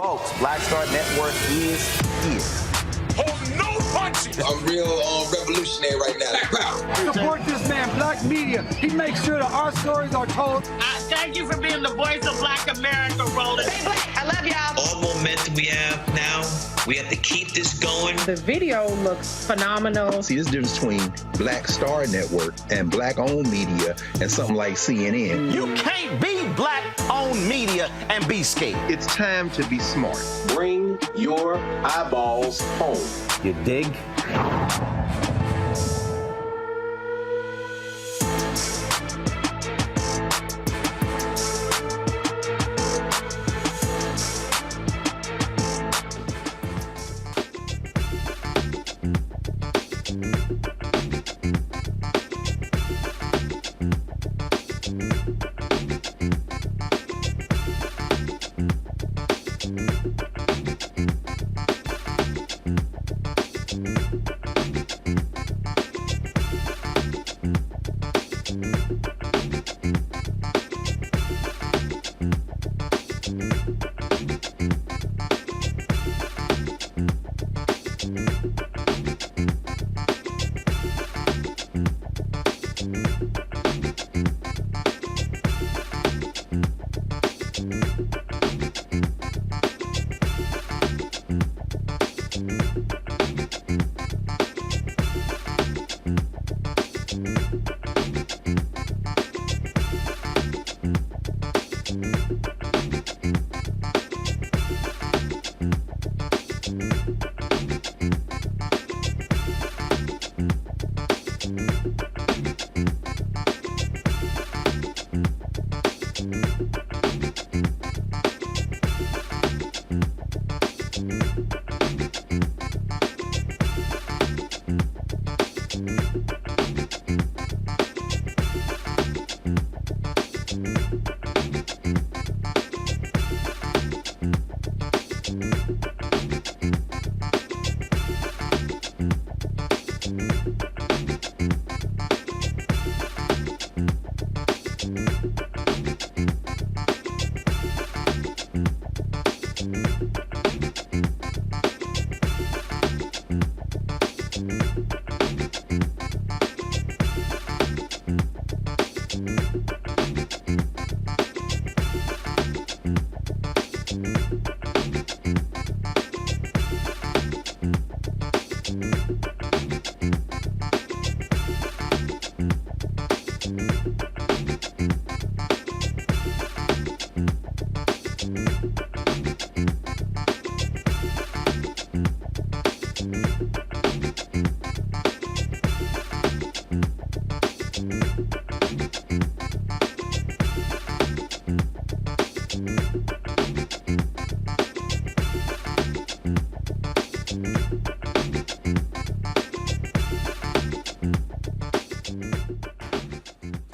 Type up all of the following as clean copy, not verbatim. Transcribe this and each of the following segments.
Folks, Black Star Network is here. Hold no punches! I'm real revolutionary right now. Black power. Support this man, Black Media. He makes sure that our stories are told. Thank you for being the voice of Black America, Roland. Stay black. I love y'all. All momentum we have now, we have to keep this going. The video looks phenomenal. See, this difference between Black Star Network and Black-owned media and something like CNN. You can't be Black-owned media and be scared. It's time to be smart. Bring your eyeballs home. You dig?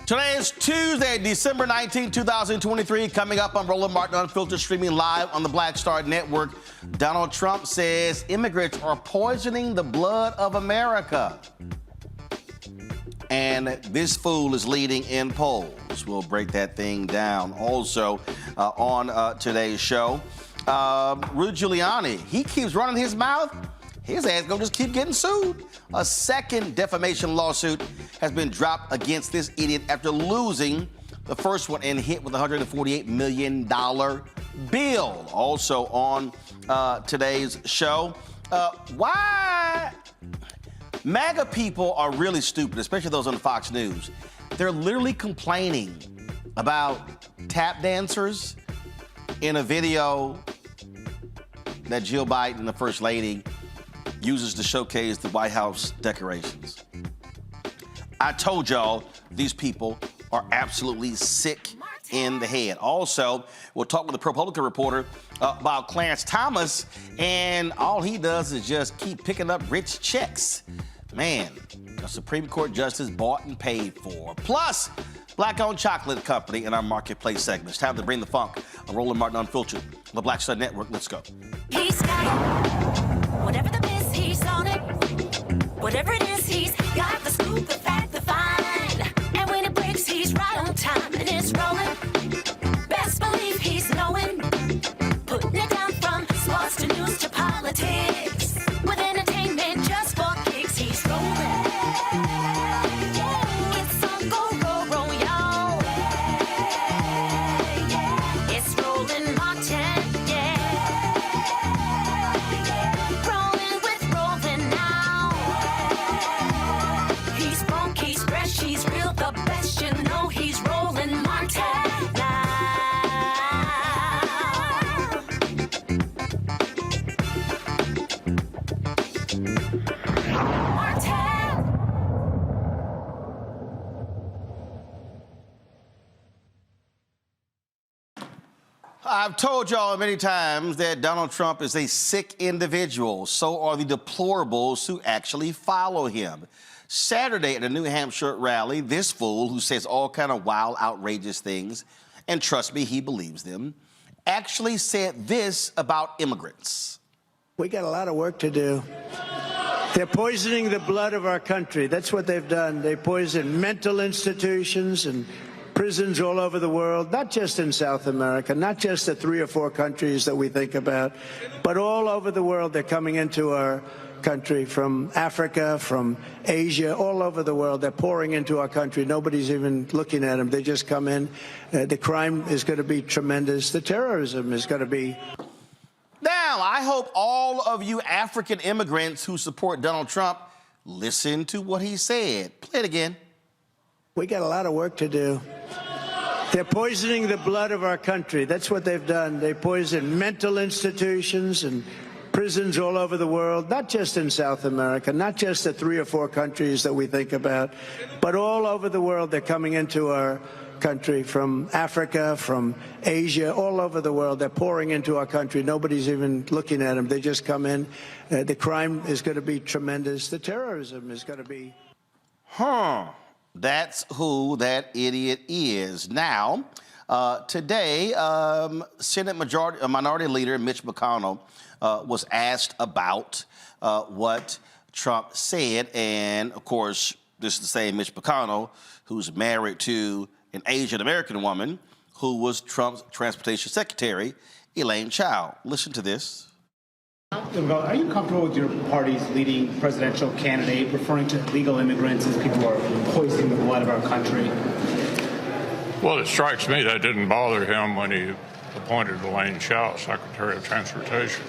Today is Tuesday, December 19, 2023. Coming up on Roland Martin Unfiltered, streaming live on the Black Star Network. Donald Trump says immigrants are poisoning the blood of America. And this fool is leading in polls. We'll break that thing down. Also, on today's show, Rudy Giuliani, he keeps running his mouth. His ass gonna just keep getting sued. A second defamation lawsuit has been dropped against this idiot after losing the first one and hit with a $148 million bill. Also on today's show, why MAGA people are really stupid, especially those on Fox News. They're literally complaining about tap dancers in a video that Jill Biden, the First Lady, uses to showcase the White House decorations. I told y'all these people are absolutely sick in the head. Also, we'll talk with the ProPublica reporter about Clarence Thomas, and all he does is just keep picking up rich checks. Man, a Supreme Court justice bought and paid for. Plus, Black-owned chocolate company in our marketplace segment. It's time to bring the funk on Roland Martin Unfiltered on the Black Star Network. Let's go. He's got whatever the biz, he's on it. Whatever it is, he's got the scoop, the fact, the find. And when it breaks, he's right on time and it's rolling. Best believe he's knowing. Putting it down from I've told y'all many times that Donald Trump is a sick individual. So are the deplorables who actually follow him. Saturday at a New Hampshire rally, this fool who says all kind of wild, outrageous things, and trust me, he believes them, actually said this about immigrants. We got a lot of work to do. They're poisoning the blood of our country. That's what they've done. They poison mental institutions and prisons all over the world, not just in South America, not just the 3 or 4 countries that we think about, but all over the world. They're coming into our country from Africa, from Asia, all over the world. They're pouring into our country. Nobody's even looking at them. They just come in. The crime is going to be tremendous. The terrorism is going to be. Now, I hope all of you African immigrants who support Donald Trump listen to what he said. Play it again. We got a lot of work to do. They're poisoning the blood of our country. That's what they've done. They poison mental institutions and prisons all over the world, not just in South America, not just the 3 or 4 countries that we think about, but all over the world. They're coming into our country from Africa, from Asia, all over the world. They're pouring into our country. Nobody's even looking at them. They just come in. The crime is going to be tremendous. The terrorism is going to be. That's who that idiot is. Now, today, Senate Minority Leader Mitch McConnell was asked about what Trump said. And, of course, this is the same Mitch McConnell who's married to an Asian American woman who was Trump's transportation secretary, Elaine Chao. Listen to this. Are you comfortable with your party's leading presidential candidate referring to illegal immigrants as people who are poisoning the blood of our country? Well, it strikes me that didn't bother him when he appointed Elaine Chao Secretary of Transportation.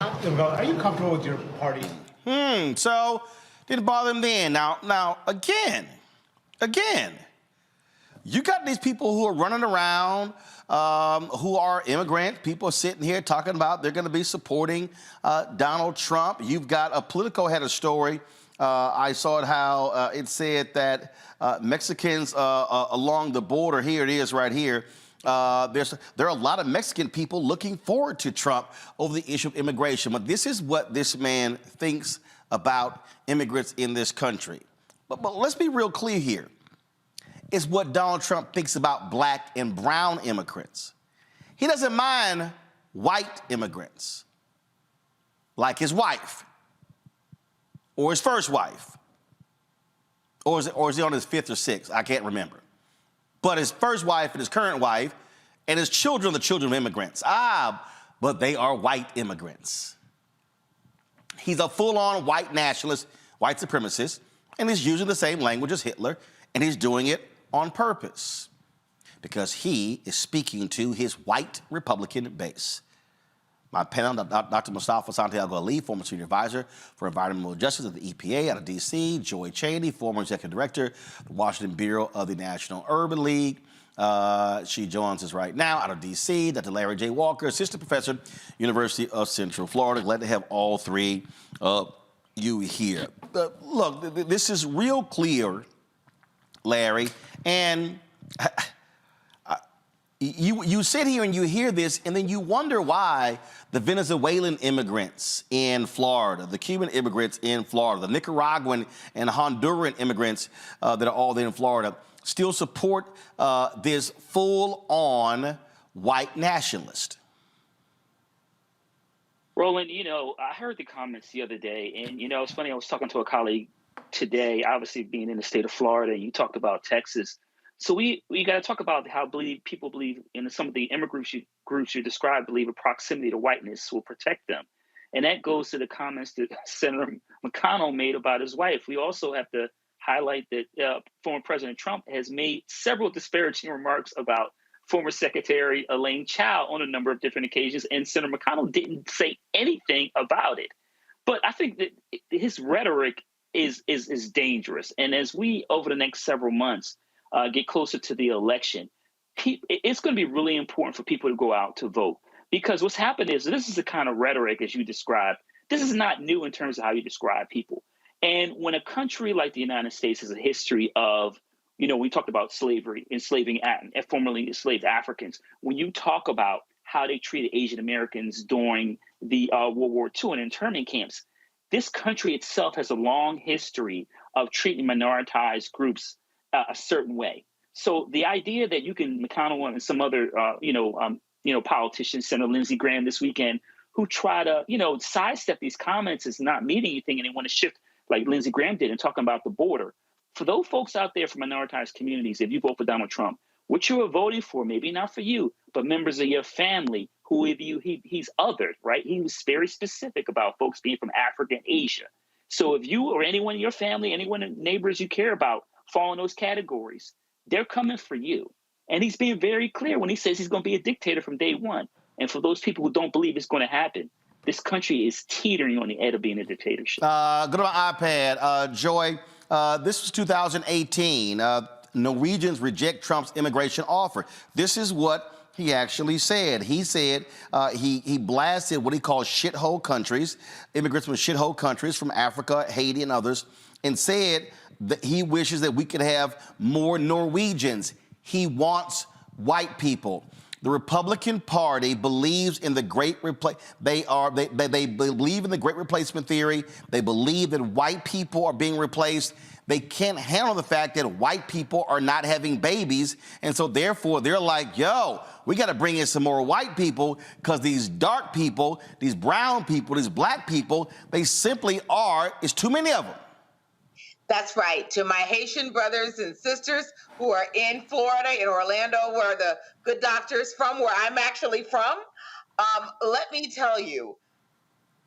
Are you comfortable with your party? So didn't bother him then. Now, again, you got these people who are running around, who are immigrant. People are sitting here talking about they're going to be supporting Donald Trump. You've got Politico had a story. I saw it how it said that Mexicans along the border, here it is right here, there are a lot of Mexican people looking forward to Trump over the issue of immigration. But this is what this man thinks about immigrants in this country. But let's be real clear here. Is what Donald Trump thinks about black and brown immigrants. He doesn't mind white immigrants, like his wife, or his first wife, or is he on his 5th or 6th? I can't remember. But his first wife and his current wife and his children are the children of immigrants. But they are white immigrants. He's a full-on white nationalist, white supremacist, and he's using the same language as Hitler, and he's doing it on purpose because he is speaking to his white Republican base. My panel, Dr. Mustafa Santiago Ali, former senior advisor for environmental justice at the EPA out of D.C., Joy Cheney, former executive director of the Washington Bureau of the National Urban League. She joins us right now out of D.C., Dr. Larry J. Walker, assistant professor, University of Central Florida. Glad to have all three of you here. Look, this is real clear, Larry, and you sit here and you hear this, and then you wonder why the Venezuelan immigrants in Florida, the Cuban immigrants in Florida, the Nicaraguan and Honduran immigrants that are all there in Florida still support this full-on white nationalist. Roland, I heard the comments the other day, and, it's funny, I was talking to a colleague today, obviously being in the state of Florida, and you talked about Texas. So we got to talk about how people believe in some of the immigrant groups you described, believe a proximity to whiteness will protect them. And that goes to the comments that Senator McConnell made about his wife. We also have to highlight that former President Trump has made several disparaging remarks about former Secretary Elaine Chao on a number of different occasions, and Senator McConnell didn't say anything about it. But I think that his rhetoric is dangerous. And as we, over the next several months, get closer to the election, it's going to be really important for people to go out to vote. Because what's happened is this is the kind of rhetoric, as you described, this is not new in terms of how you describe people. And when a country like the United States has a history of we talked about slavery, enslaving formerly enslaved Africans. When you talk about how they treated Asian Americans during the World War II and internment camps, this country itself has a long history of treating minoritized groups a certain way. So the idea that you can McConnell and some other politicians, Senator Lindsey Graham this weekend, who try to sidestep these comments as not meaning anything, and they want to shift like Lindsey Graham did and talking about the border. For those folks out there from minoritized communities, if you vote for Donald Trump, what you are voting for, maybe not for you, but members of your family who he's othered, right? He was very specific about folks being from Africa and Asia. So if you or anyone in your family, anyone in neighbors you care about fall in those categories, they're coming for you. And he's being very clear when he says he's going to be a dictator from day one. And for those people who don't believe it's going to happen, this country is teetering on the edge of being a dictatorship. Go to my iPad. Joy, this was 2018. Norwegians reject Trump's immigration offer. This is what he actually said. He said he blasted what he calls shithole countries, immigrants from shithole countries from Africa, Haiti, and others, and said that he wishes that we could have more Norwegians. He wants white people. The Republican Party believes in the great they believe in the great replacement theory. They believe that white people are being replaced. They can't handle the fact that white people are not having babies. And so therefore they're like, yo, we got to bring in some more white people because these dark people, these brown people, these black people, they simply it's too many of them. That's right. To my Haitian brothers and sisters who are in Florida, in Orlando, where the good doctor's from, where I'm actually from, let me tell you,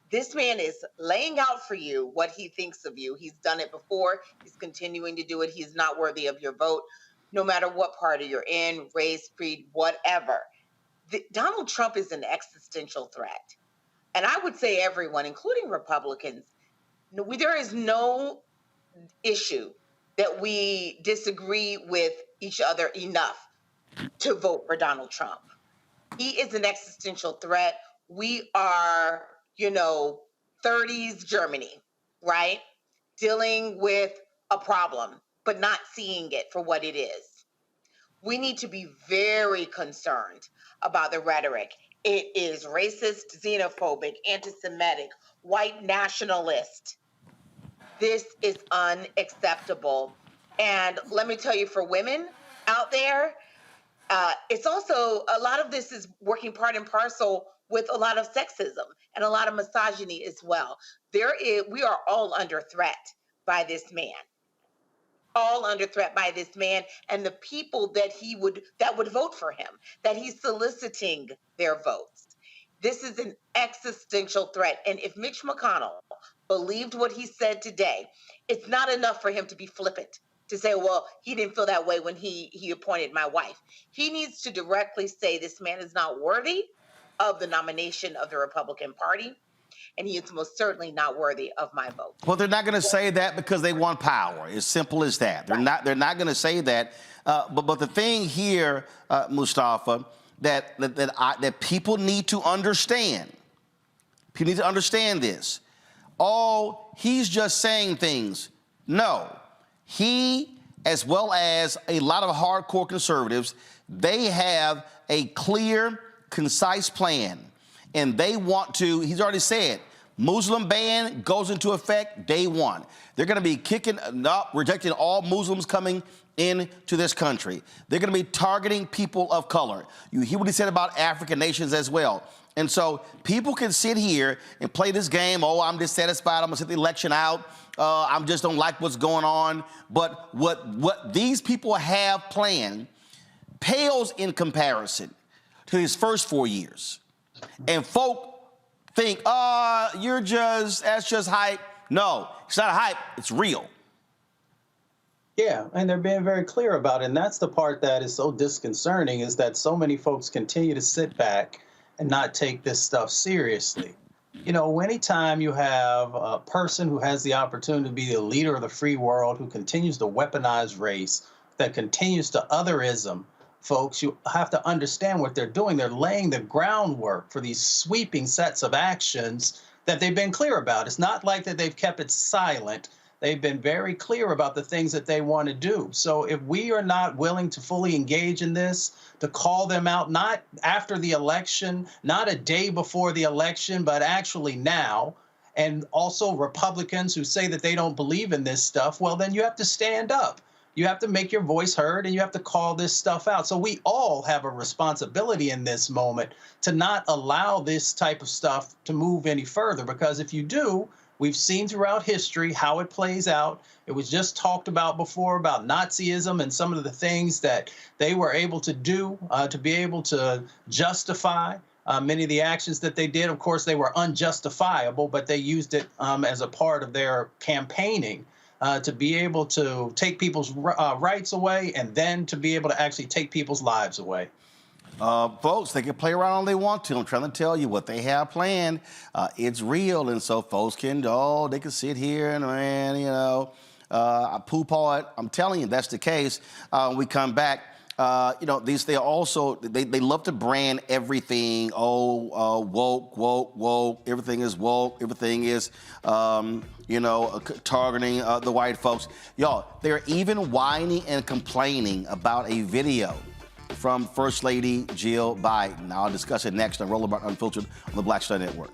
this man is laying out for you what he thinks of you. He's done it before. He's continuing to do it. He's not worthy of your vote, no matter what party you're in, race, creed, whatever. Donald Trump is an existential threat. And I would say everyone, including Republicans, there is no issue that we disagree with each other enough to vote for Donald Trump. He is an existential threat. We are, 30s Germany, right? Dealing with a problem, but not seeing it for what it is. We need to be very concerned about the rhetoric. It is racist, xenophobic, anti-Semitic, white nationalist. This is unacceptable. And let me tell you, for women out there, it's also, a lot of this is working part and parcel with a lot of sexism and a lot of misogyny as well. We are all under threat by this man. All under threat by this man and the people that would vote for him, that he's soliciting their votes. This is an existential threat. And if Mitch McConnell believed what he said today, it's not enough for him to be flippant, to say, well, he didn't feel that way when he appointed my wife. He needs to directly say this man is not worthy of the nomination of the Republican Party, and he is most certainly not worthy of my vote. Well, they're not going to say that because they want power. As simple as that. They're not going to say that. But the thing here, Mustafa, that people need to understand. People need to understand this. He's just saying things. No. He, as well as a lot of hardcore conservatives, they have a clear, concise plan. And they want to, he's already said, Muslim ban goes into effect day one. They're going to be rejecting all Muslims coming into this country. They're going to be targeting people of color. You hear what he said about African nations as well. And so people can sit here and play this game. Oh, I'm dissatisfied. I'm going to sit the election out. I just don't like what's going on. But what these people have planned pales in comparison to his first 4 years. And folk think, that's just hype. No, it's not hype. It's real. Yeah, and they're being very clear about it. And that's the part that is so disconcerting, is that so many folks continue to sit back and not take this stuff seriously. Anytime you have a person who has the opportunity to be the leader of the free world, who continues to weaponize race, that continues to otherism, folks, you have to understand what they're doing. They're laying the groundwork for these sweeping sets of actions that they've been clear about. It's not like that they've kept it silent. They've been very clear about the things that they want to do. So if we are not willing to fully engage in this, to call them out, not after the election, not a day before the election, but actually now, and also Republicans who say that they don't believe in this stuff, well, then you have to stand up. You have to make your voice heard, and you have to call this stuff out. So we all have a responsibility in this moment to not allow this type of stuff to move any further, because if you do, we've seen throughout history how it plays out. It was just talked about before about Nazism and some of the things that they were able to do to be able to justify many of the actions that they did. Of course, they were unjustifiable, but they used it as a part of their campaigning to be able to take people's rights away, and then to be able to actually take people's lives away. Folks, they can play around all they want to. I'm trying to tell you what they have planned. It's real, and so folks can, they can sit here and, poo-paw it. I'm telling you, that's the case. We come back. They love to brand everything. Woke, woke, woke. Everything is woke. Everything is, targeting the white folks. Y'all, they're even whining and complaining about a video from First Lady Jill Biden. Now, I'll discuss it next on Roll About Unfiltered on the Black Star Network.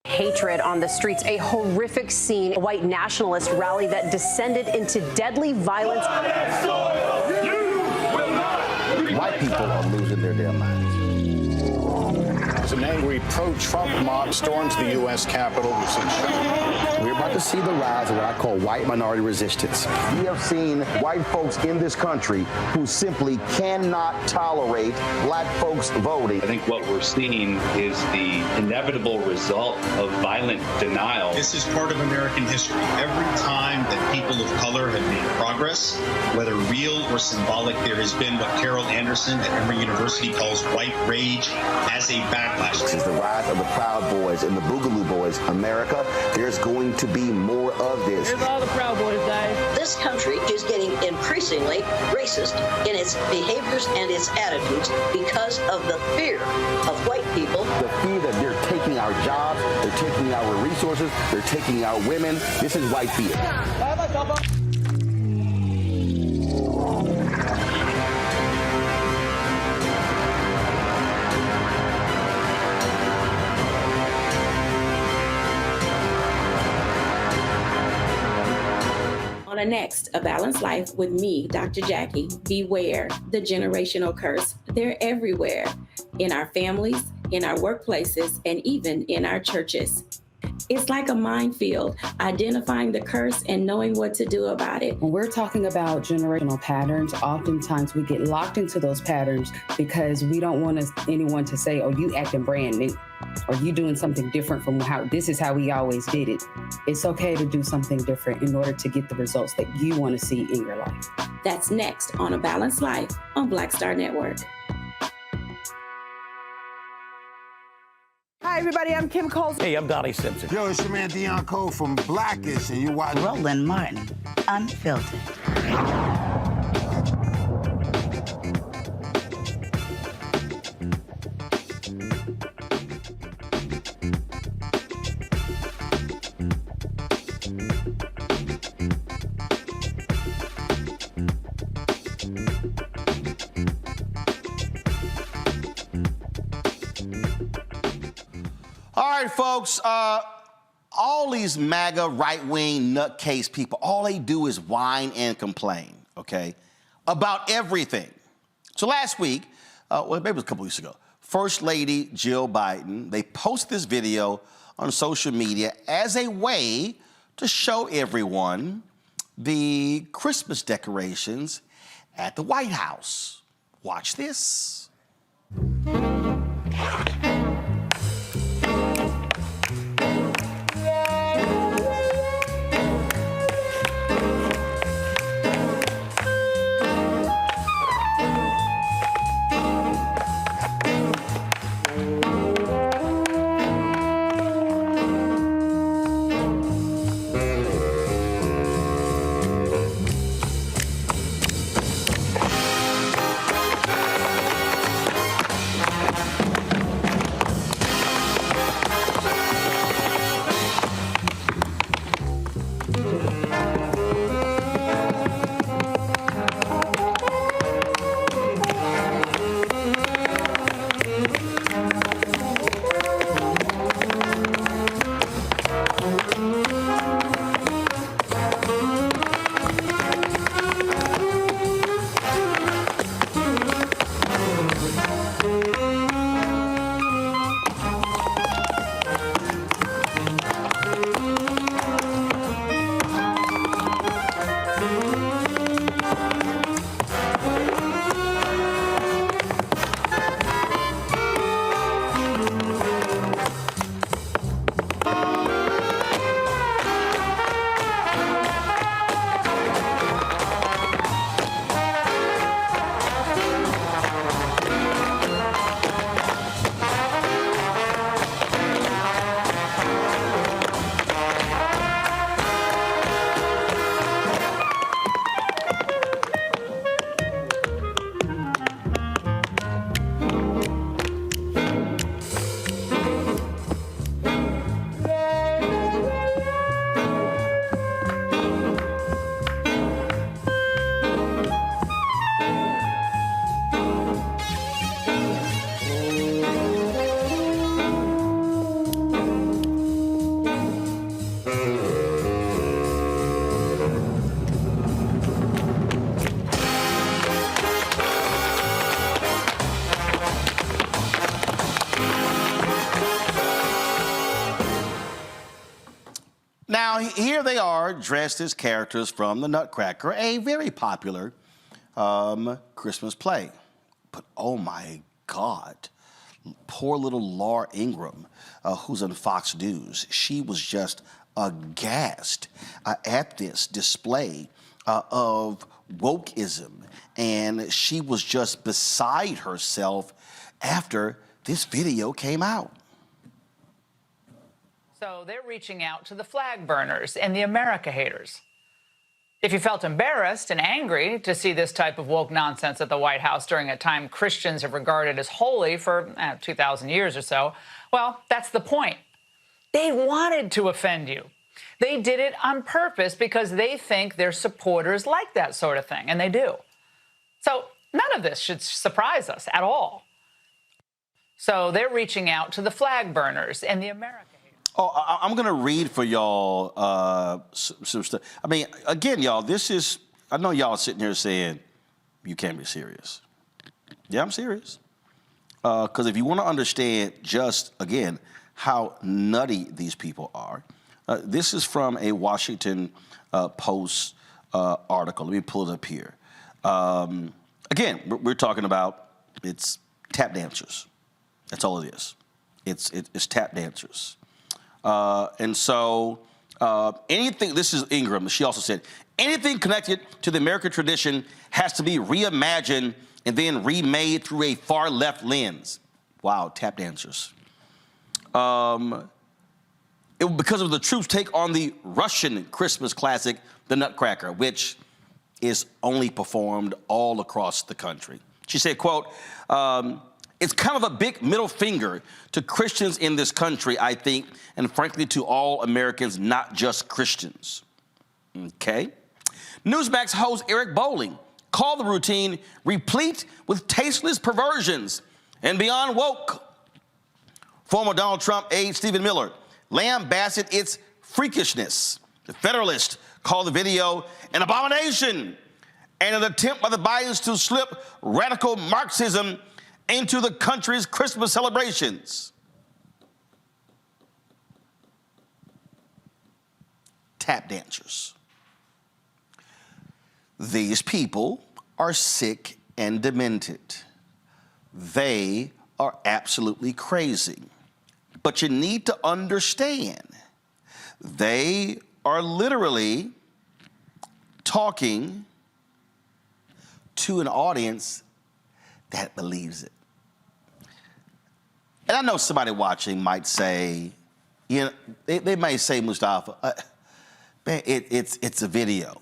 Hatred on the streets, a horrific scene, a white nationalist rally that descended into deadly violence. White people are losing their damn minds. An angry pro-Trump mob storms the U.S. Capitol. We're about to see the rise of what I call white minority resistance. We have seen white folks in this country who simply cannot tolerate black folks voting. I think what we're seeing is the inevitable result of violent denial. This is part of American history. Every time that people of color have made progress, whether real or symbolic, there has been what Carol Anderson at Emory University calls white rage as a backlash. This is the rise of the Proud Boys and the Boogaloo Boys. America, there's going to be more of this. Here's all the Proud Boys, Dave. This country is getting increasingly racist in its behaviors and its attitudes because of the fear of white people. The fear that they're taking our jobs, they're taking our resources, they're taking our women. This is white fear. On the next, A Balanced Life with me, Dr. Jackie, beware the generational curse. They're everywhere, in our families, in our workplaces, and even in our churches. It's like a minefield, identifying the curse and knowing what to do about it. When we're talking about generational patterns, oftentimes we get locked into those patterns because we don't want anyone to say, oh, you acting brand new, or you doing something different from how this is how we always did it. It's okay to do something different in order to get the results that you want to see in your life. That's next on A Balanced Life on Black Star Network. Hi, everybody. I'm Kim Coles. Hey, I'm Donnie Simpson. Yo, it's your man Deion Cole from Blackish, and you watch Roland Martin, Unfiltered. All right, folks, all these MAGA right-wing nutcase people, all they do is whine and complain, okay, about everything. So last week, maybe it was a couple weeks ago, First Lady Jill Biden, they posted this video on social media as a way to show everyone the Christmas decorations at the White House. Watch this. here they are dressed as characters from The Nutcracker, a very popular Christmas play. But oh my God, poor little Laura Ingraham, who's on Fox News, she was just aghast at this display of wokeism, and she was just beside herself after this video came out. So they're reaching out to the flag burners and the America haters. If you felt embarrassed and angry to see this type of woke nonsense at the White House during a time Christians have regarded as holy for 2,000 years or so, well, that's the point. They wanted to offend you. They did it on purpose because they think their supporters like that sort of thing, and they do. So none of this should surprise us at all. So they're reaching out to the flag burners and the America haters. Oh, I'm going to read for y'all some stuff. I mean, again, y'all, this is, I know y'all sitting here saying, you can't be serious. Yeah, I'm serious. Because if you want to understand just, again, how nutty these people are, this is from a Washington Post article. Let me pull it up here. Again, we're talking about, it's tap dancers. That's all it is. It's tap dancers. And so anything, this is Ingram, she also said, anything connected to the American tradition has to be reimagined and then remade through a far left lens. Wow, tap dancers. Because of the troops' take on the Russian Christmas classic, The Nutcracker, which is only performed all across the country. She said, quote, it's kind of a big middle finger to Christians in this country, I think, and frankly to all Americans, not just Christians. Okay. Newsmax host Eric Bolling called the routine replete with tasteless perversions and beyond woke. Former Donald Trump aide Stephen Miller lambasted its freakishness. The Federalist called the video an abomination and an attempt by the Bidens to slip radical Marxism into the country's Christmas celebrations. Tap dancers. These people are sick and demented. They are absolutely crazy. But you need to understand, they are literally talking to an audience that believes it. And I know somebody watching might say, you know, they may say, Mustafa, man, it's a video.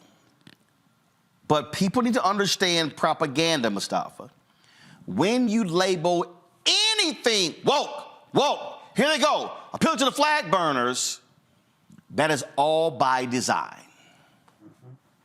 But people need to understand propaganda, Mustafa. When you label anything woke, here they go, appeal to the flag burners, that is all by design.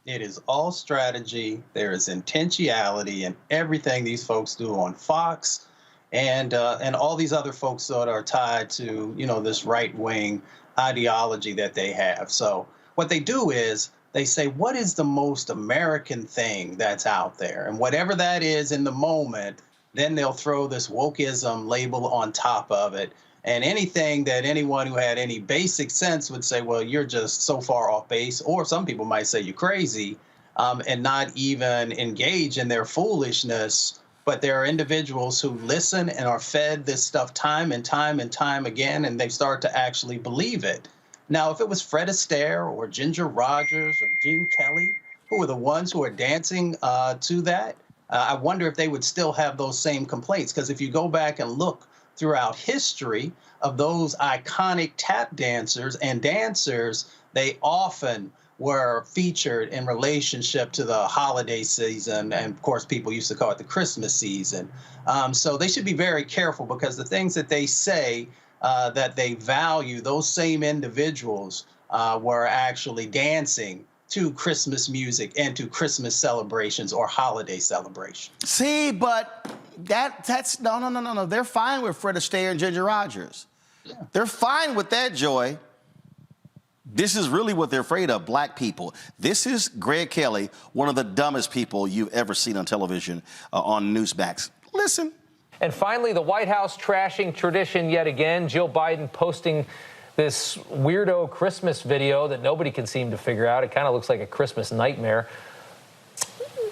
It is all strategy. There is intentionality in everything these folks do on Fox and all these other folks that are tied to, you know, this right-wing ideology that they have. So what they do is they say, what is the most American thing that's out there? And whatever that is in the moment, then they'll throw this wokeism label on top of it. And anything that anyone who had any basic sense would say, well, you're just so far off base, or some people might say you're crazy, and not even engage in their foolishness. But there are individuals who listen and are fed this stuff time and time and time again, and they start to actually believe it. Now, if it was Fred Astaire or Ginger Rogers or Gene Kelly, who are the ones who are dancing to that, I wonder if they would still have those same complaints. Because if you go back and look throughout history of those iconic tap dancers and dancers, they often were featured in relationship to the holiday season. And of course, people used to call it the Christmas season. So they should be very careful, because the things that they say that they value, those same individuals were actually dancing to Christmas music and to Christmas celebrations or holiday celebrations. See, but that's no. They're fine with Fred Astaire and Ginger Rogers. Yeah. They're fine with that, Joy. This is really what they're afraid of, black people. This is Greg Kelly, one of the dumbest people you've ever seen on television on Newsmax. Listen. And finally, the White House trashing tradition yet again. Jill Biden posting this weirdo Christmas video that nobody can seem to figure out. It kind of looks like a Christmas nightmare.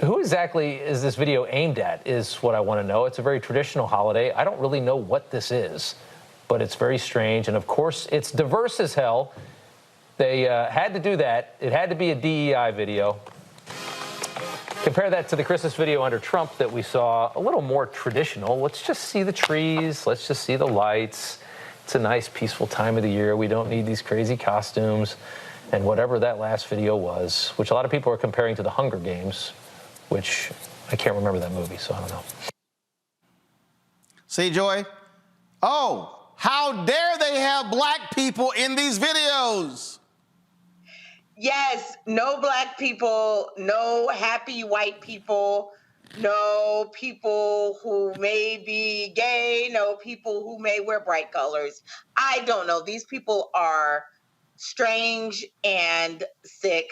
Who exactly is this video aimed at is what I want to know. It's a very traditional holiday. I don't really know what this is, but it's very strange. And, of course, it's diverse as hell. They had to do that. It had to be a DEI video. Compare that to the Christmas video under Trump that we saw, a little more traditional. Let's just see the trees. Let's just see the lights. It's a nice, peaceful time of the year. We don't need these crazy costumes. And whatever that last video was, which a lot of people are comparing to the Hunger Games, which I can't remember that movie, so I don't know. See, Joy? Oh, how dare they have black people in these videos? Yes, no black people, no happy white people, no people who may be gay, no people who may wear bright colors. I don't know. These people are strange and sick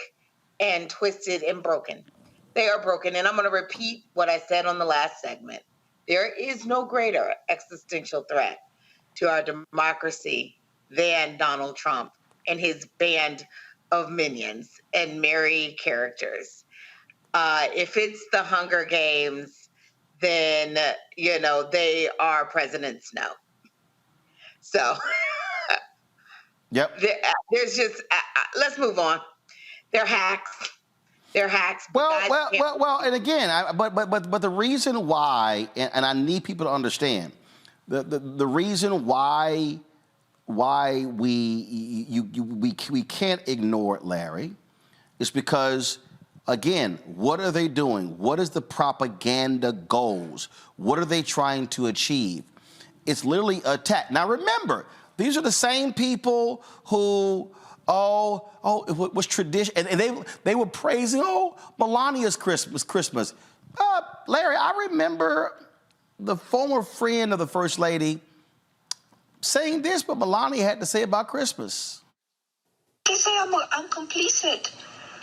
and twisted and broken. They are broken. And I'm going to repeat what I said on the last segment. There is no greater existential threat to our democracy than Donald Trump and his band of minions and merry characters. If it's the Hunger Games, then, you know, they are President Snow. So, yep. There's just, let's move on. They're hacks. They're hacks. Well, and again, but the reason why, and I need people to understand, the reason why we can't ignore it, Larry, is because, again, what are they doing? What is the propaganda goals? What are they trying to achieve? It's literally attack. Now, remember, these are the same people who, it was tradition, and they were praising, Melania's Christmas. Larry, I remember the former friend of the First Lady saying this, but Melania had to say about Christmas. They say I'm complicit.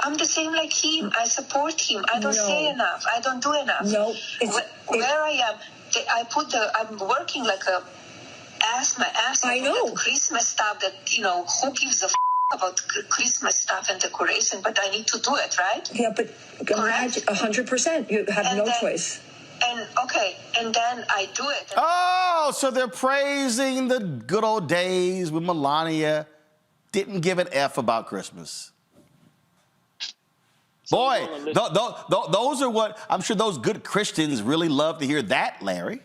I'm the same like him. I support him. I don't say enough. I don't do enough. No. Where I am, I'm working like my ass off. I know. Christmas stuff that, who gives a about Christmas stuff and decoration, but I need to do it, right? Yeah, but 100%. You have no choice. And then I do it. So they're praising the good old days when Melania didn't give an F about Christmas. Boy, those are what, I'm sure those good Christians really love to hear that, Larry.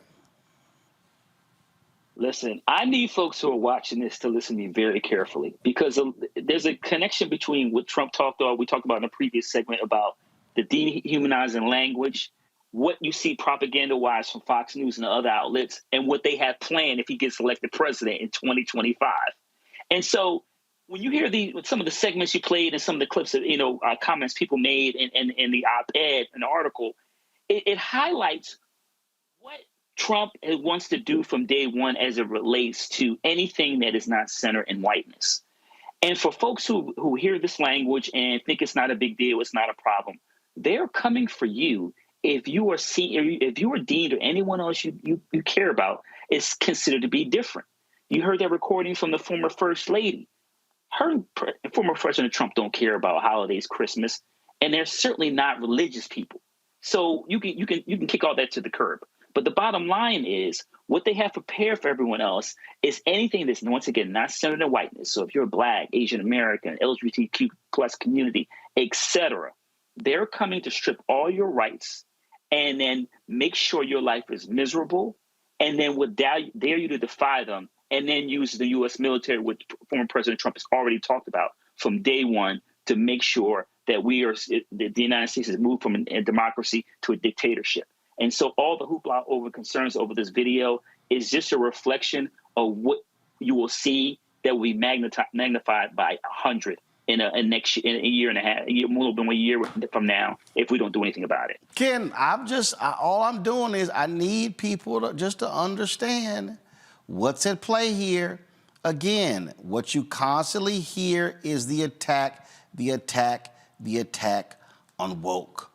Listen, I need folks who are watching this to listen to me very carefully, because there's a connection between what Trump we talked about in a previous segment about the dehumanizing language, what you see propaganda-wise from Fox News and other outlets, and what they have planned if he gets elected president in 2025. And so when you hear some of the segments you played and some of the clips of comments people made in the op-ed and the article, it highlights what Trump wants to do from day one as it relates to anything that is not centered in whiteness. And for folks who hear this language and think it's not a big deal, it's not a problem, they're coming for you if you are deemed or anyone else you care about is considered to be different. You heard that recording from the former First Lady. Her and former President Trump don't care about holidays, Christmas, and they're certainly not religious people. So you can kick all that to the curb. But the bottom line is what they have prepared for everyone else is anything that's, once again, not centered in whiteness. So if you're Black, Asian American, LGBTQ plus community, etc., they're coming to strip all your rights and then make sure your life is miserable, and then would dare you to defy them, and then use the U.S. military, which former President Trump has already talked about from day one, to make sure that the United States has moved from a democracy to a dictatorship. And so all the hoopla over concerns over this video is just a reflection of what you will see that will be magnified by 100 in a year and a half, a little bit more a year from now, if we don't do anything about it. Ken, all I'm doing is I need people to understand what's at play here. Again, what you constantly hear is the attack on woke.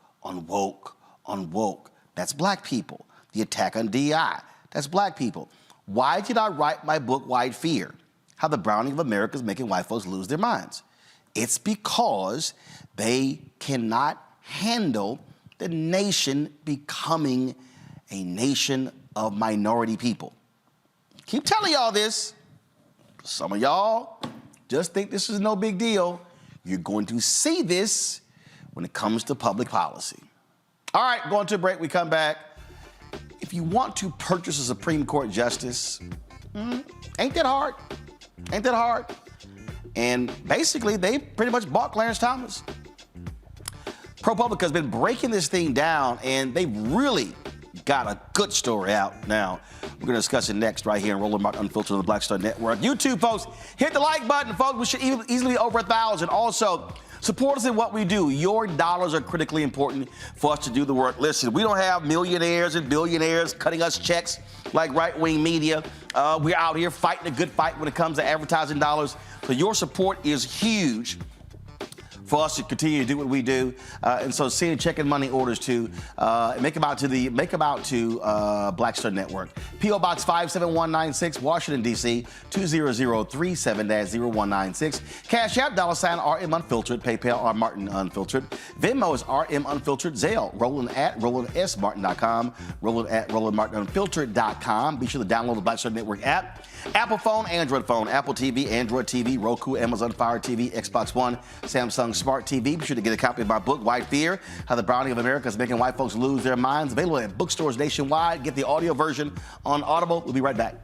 That's Black people. The attack on DI. That's Black people. Why did I write my book, White Fear? how the browning of America is making white folks lose their minds. It's because they cannot handle the nation becoming a nation of minority people. Keep telling y'all this. Some of y'all just think this is no big deal. You're going to see this when it comes to public policy. All right, going to a break. We come back. If you want to purchase a Supreme Court justice, ain't that hard? Ain't that hard? And basically, they pretty much bought Clarence Thomas. ProPublica has been breaking this thing down, and they've really got a good story out now. We're going to discuss it next right here in Roland Martin Unfiltered on the Black Star Network. YouTube, folks, hit the like button, folks. We should easily be over 1,000. Also, support us in what we do. Your dollars are critically important for us to do the work. Listen, we don't have millionaires and billionaires cutting us checks like right-wing media. We're out here fighting a good fight when it comes to advertising dollars. So your support is huge for us to continue to do what we do, and so send check and money orders to make them out to Black Star Network. P.O. Box 57196, Washington D.C. 20037-0196. Cash App $RM Unfiltered. PayPal R Martin Unfiltered. Venmo is RM Unfiltered. Zelle Roland at RolandSMartin.com. Roland at RolandMartinUnfiltered.com. Be sure to download the Black Star Network app. Apple phone, Android phone, Apple TV, Android TV, Roku, Amazon Fire TV, Xbox One, Samsung Smart TV. Be sure to get a copy of my book, White Fear, How the Browning of America is Making White Folks Lose Their Minds. Available at bookstores nationwide. Get the audio version on Audible. We'll be right back.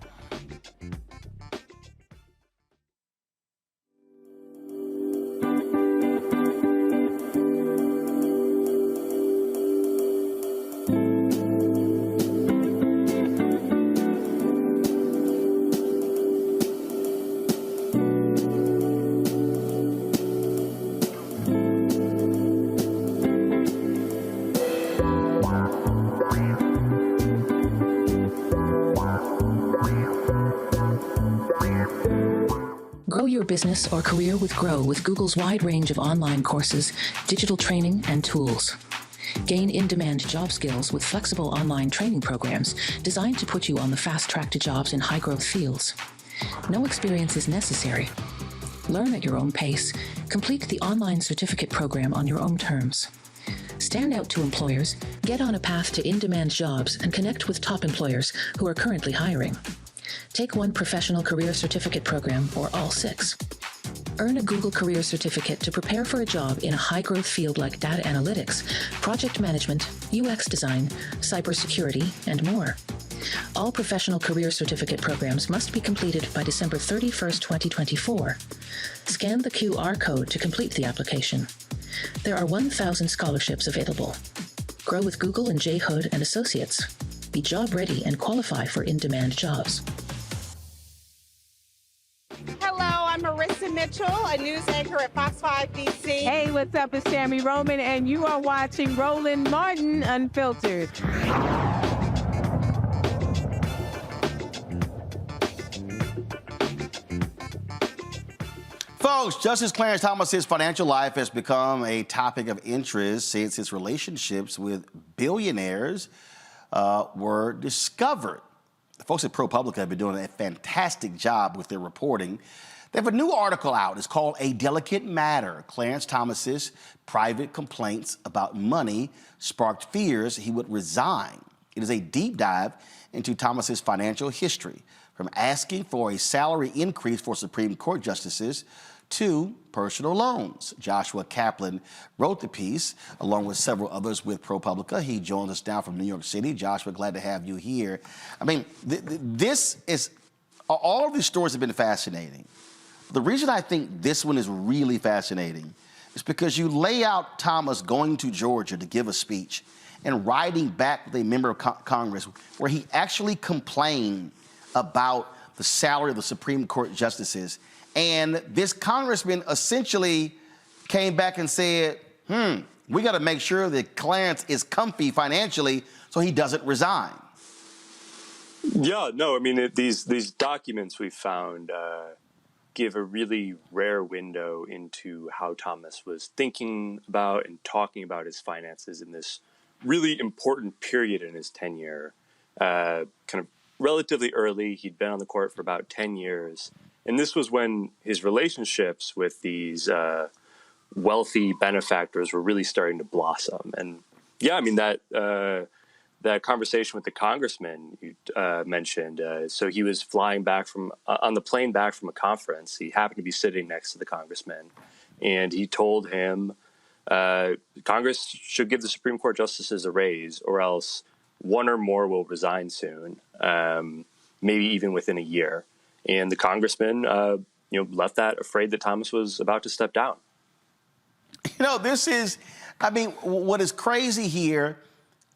Grow your business or career with Grow with Google's wide range of online courses, digital training, and tools. Gain in-demand job skills with flexible online training programs designed to put you on the fast track to jobs in high-growth fields. No experience is necessary. Learn at your own pace. Complete the online certificate program on your own terms. Stand out to employers, get on a path to in-demand jobs, and connect with top employers who are currently hiring. Take one professional career certificate program or all 6. Earn a Google Career Certificate to prepare for a job in a high-growth field like data analytics, project management, UX design, cybersecurity, and more. All professional career certificate programs must be completed by December 31st, 2024. Scan the QR code to complete the application. There are 1,000 scholarships available. Grow with Google and J. Hood and Associates. Be job ready and qualify for in-demand jobs. Hello, I'm Marissa Mitchell, a news anchor at Fox 5 DC. Hey, what's up? It's Tammy Roman, and you are watching Roland Martin Unfiltered. Folks, Justice Clarence Thomas's financial life has become a topic of interest since his relationships with billionaires were discovered. The folks at ProPublica have been doing a fantastic job with their reporting. They have a new article out. It's called A Delicate Matter. Clarence Thomas's private complaints about money sparked fears he would resign. It is a deep dive into Thomas's financial history, from asking for a salary increase for Supreme Court justices to personal loans. Joshua Kaplan wrote the piece, along with several others with ProPublica. He joins us now from New York City. Joshua, glad to have you here. I mean, all of these stories have been fascinating. The reason I think this one is really fascinating is because you lay out Thomas going to Georgia to give a speech and writing back with a member of Congress where he actually complained about the salary of the Supreme Court justices. And this congressman essentially came back and said, we got to make sure that Clarence is comfy financially so he doesn't resign. Yeah, no, I mean, these documents we found give a really rare window into how Thomas was thinking about and talking about his finances in this really important period in his tenure. Kind of relatively early, he'd been on the court for about 10 years. And this was when his relationships with these wealthy benefactors were really starting to blossom. And yeah, I mean, that conversation with the congressman you mentioned, so he was flying back from, on the plane back from a conference. He happened to be sitting next to the congressman, and he told him Congress should give the Supreme Court justices a raise, or else one or more will resign soon, maybe even within a year. And the congressman, left that afraid that Thomas was about to step down. This is, I mean, what is crazy here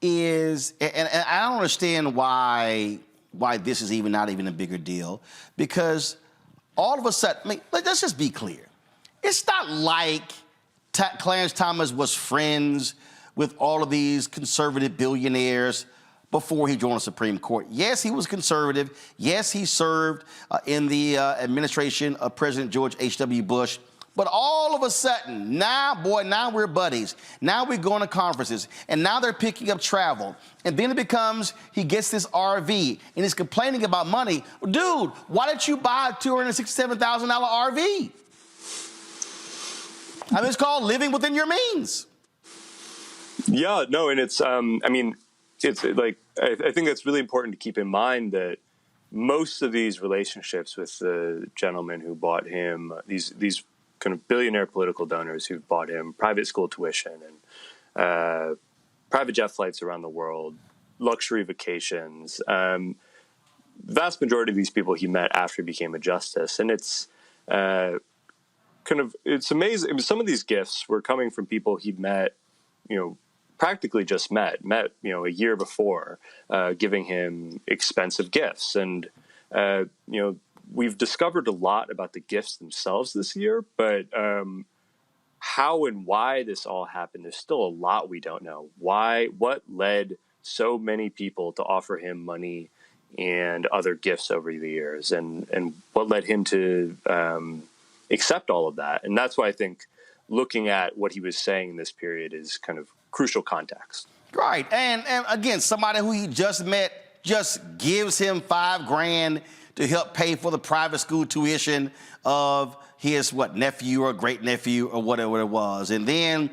is, and I don't understand why this is not even a bigger deal, because all of a sudden, I mean, let's just be clear. It's not like Clarence Thomas was friends with all of these conservative billionaires before he joined the Supreme Court. Yes, he was conservative. Yes, he served in the administration of President George H.W. Bush. But all of a sudden, now we're buddies. Now we're going to conferences. And now they're picking up travel. And then it becomes, he gets this RV and he's complaining about money. Dude, why didn't you buy a $267,000 RV? I mean, it's called living within your means. Yeah, no, and it's, it's like, I think that's really important to keep in mind that most of these relationships with the gentleman who bought him, these kind of billionaire political donors who bought him private school tuition and private jet flights around the world, luxury vacations. Vast majority of these people he met after he became a justice. And it's it's amazing. I mean, some of these gifts were coming from people he met, practically just met, a year before, giving him expensive gifts. And, we've discovered a lot about the gifts themselves this year, but how and why this all happened, there's still a lot we don't know. What led so many people to offer him money and other gifts over the years, and what led him to accept all of that. And that's why I think looking at what he was saying in this period is kind of crucial context. Right. And again, somebody who he just met just gives him $5,000 to help pay for the private school tuition of his, nephew or great nephew or whatever it was. And then,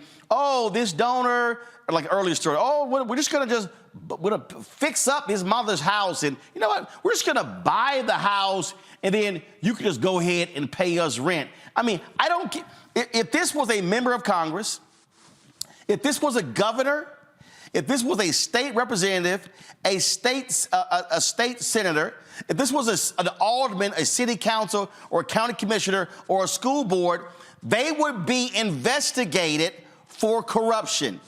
this donor, like earlier story, we're just going to fix up his mother's house. And you know what? We're just going to buy the house and then you can just go ahead and pay us rent. I mean, I don't get, if this was a member of Congress, if this was a governor, if this was a state representative, a state senator, if this was an alderman, a city council, or a county commissioner, or a school board, they would be investigated for corruption.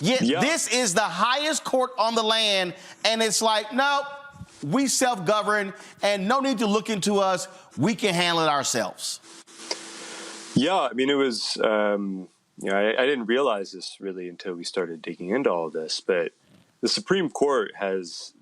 Yet this is the highest court on the land, and it's like, no, we self-govern, and no need to look into us. We can handle it ourselves. Yeah, I mean, it was... I didn't realize this really until we started digging into all of this, but the Supreme Court has,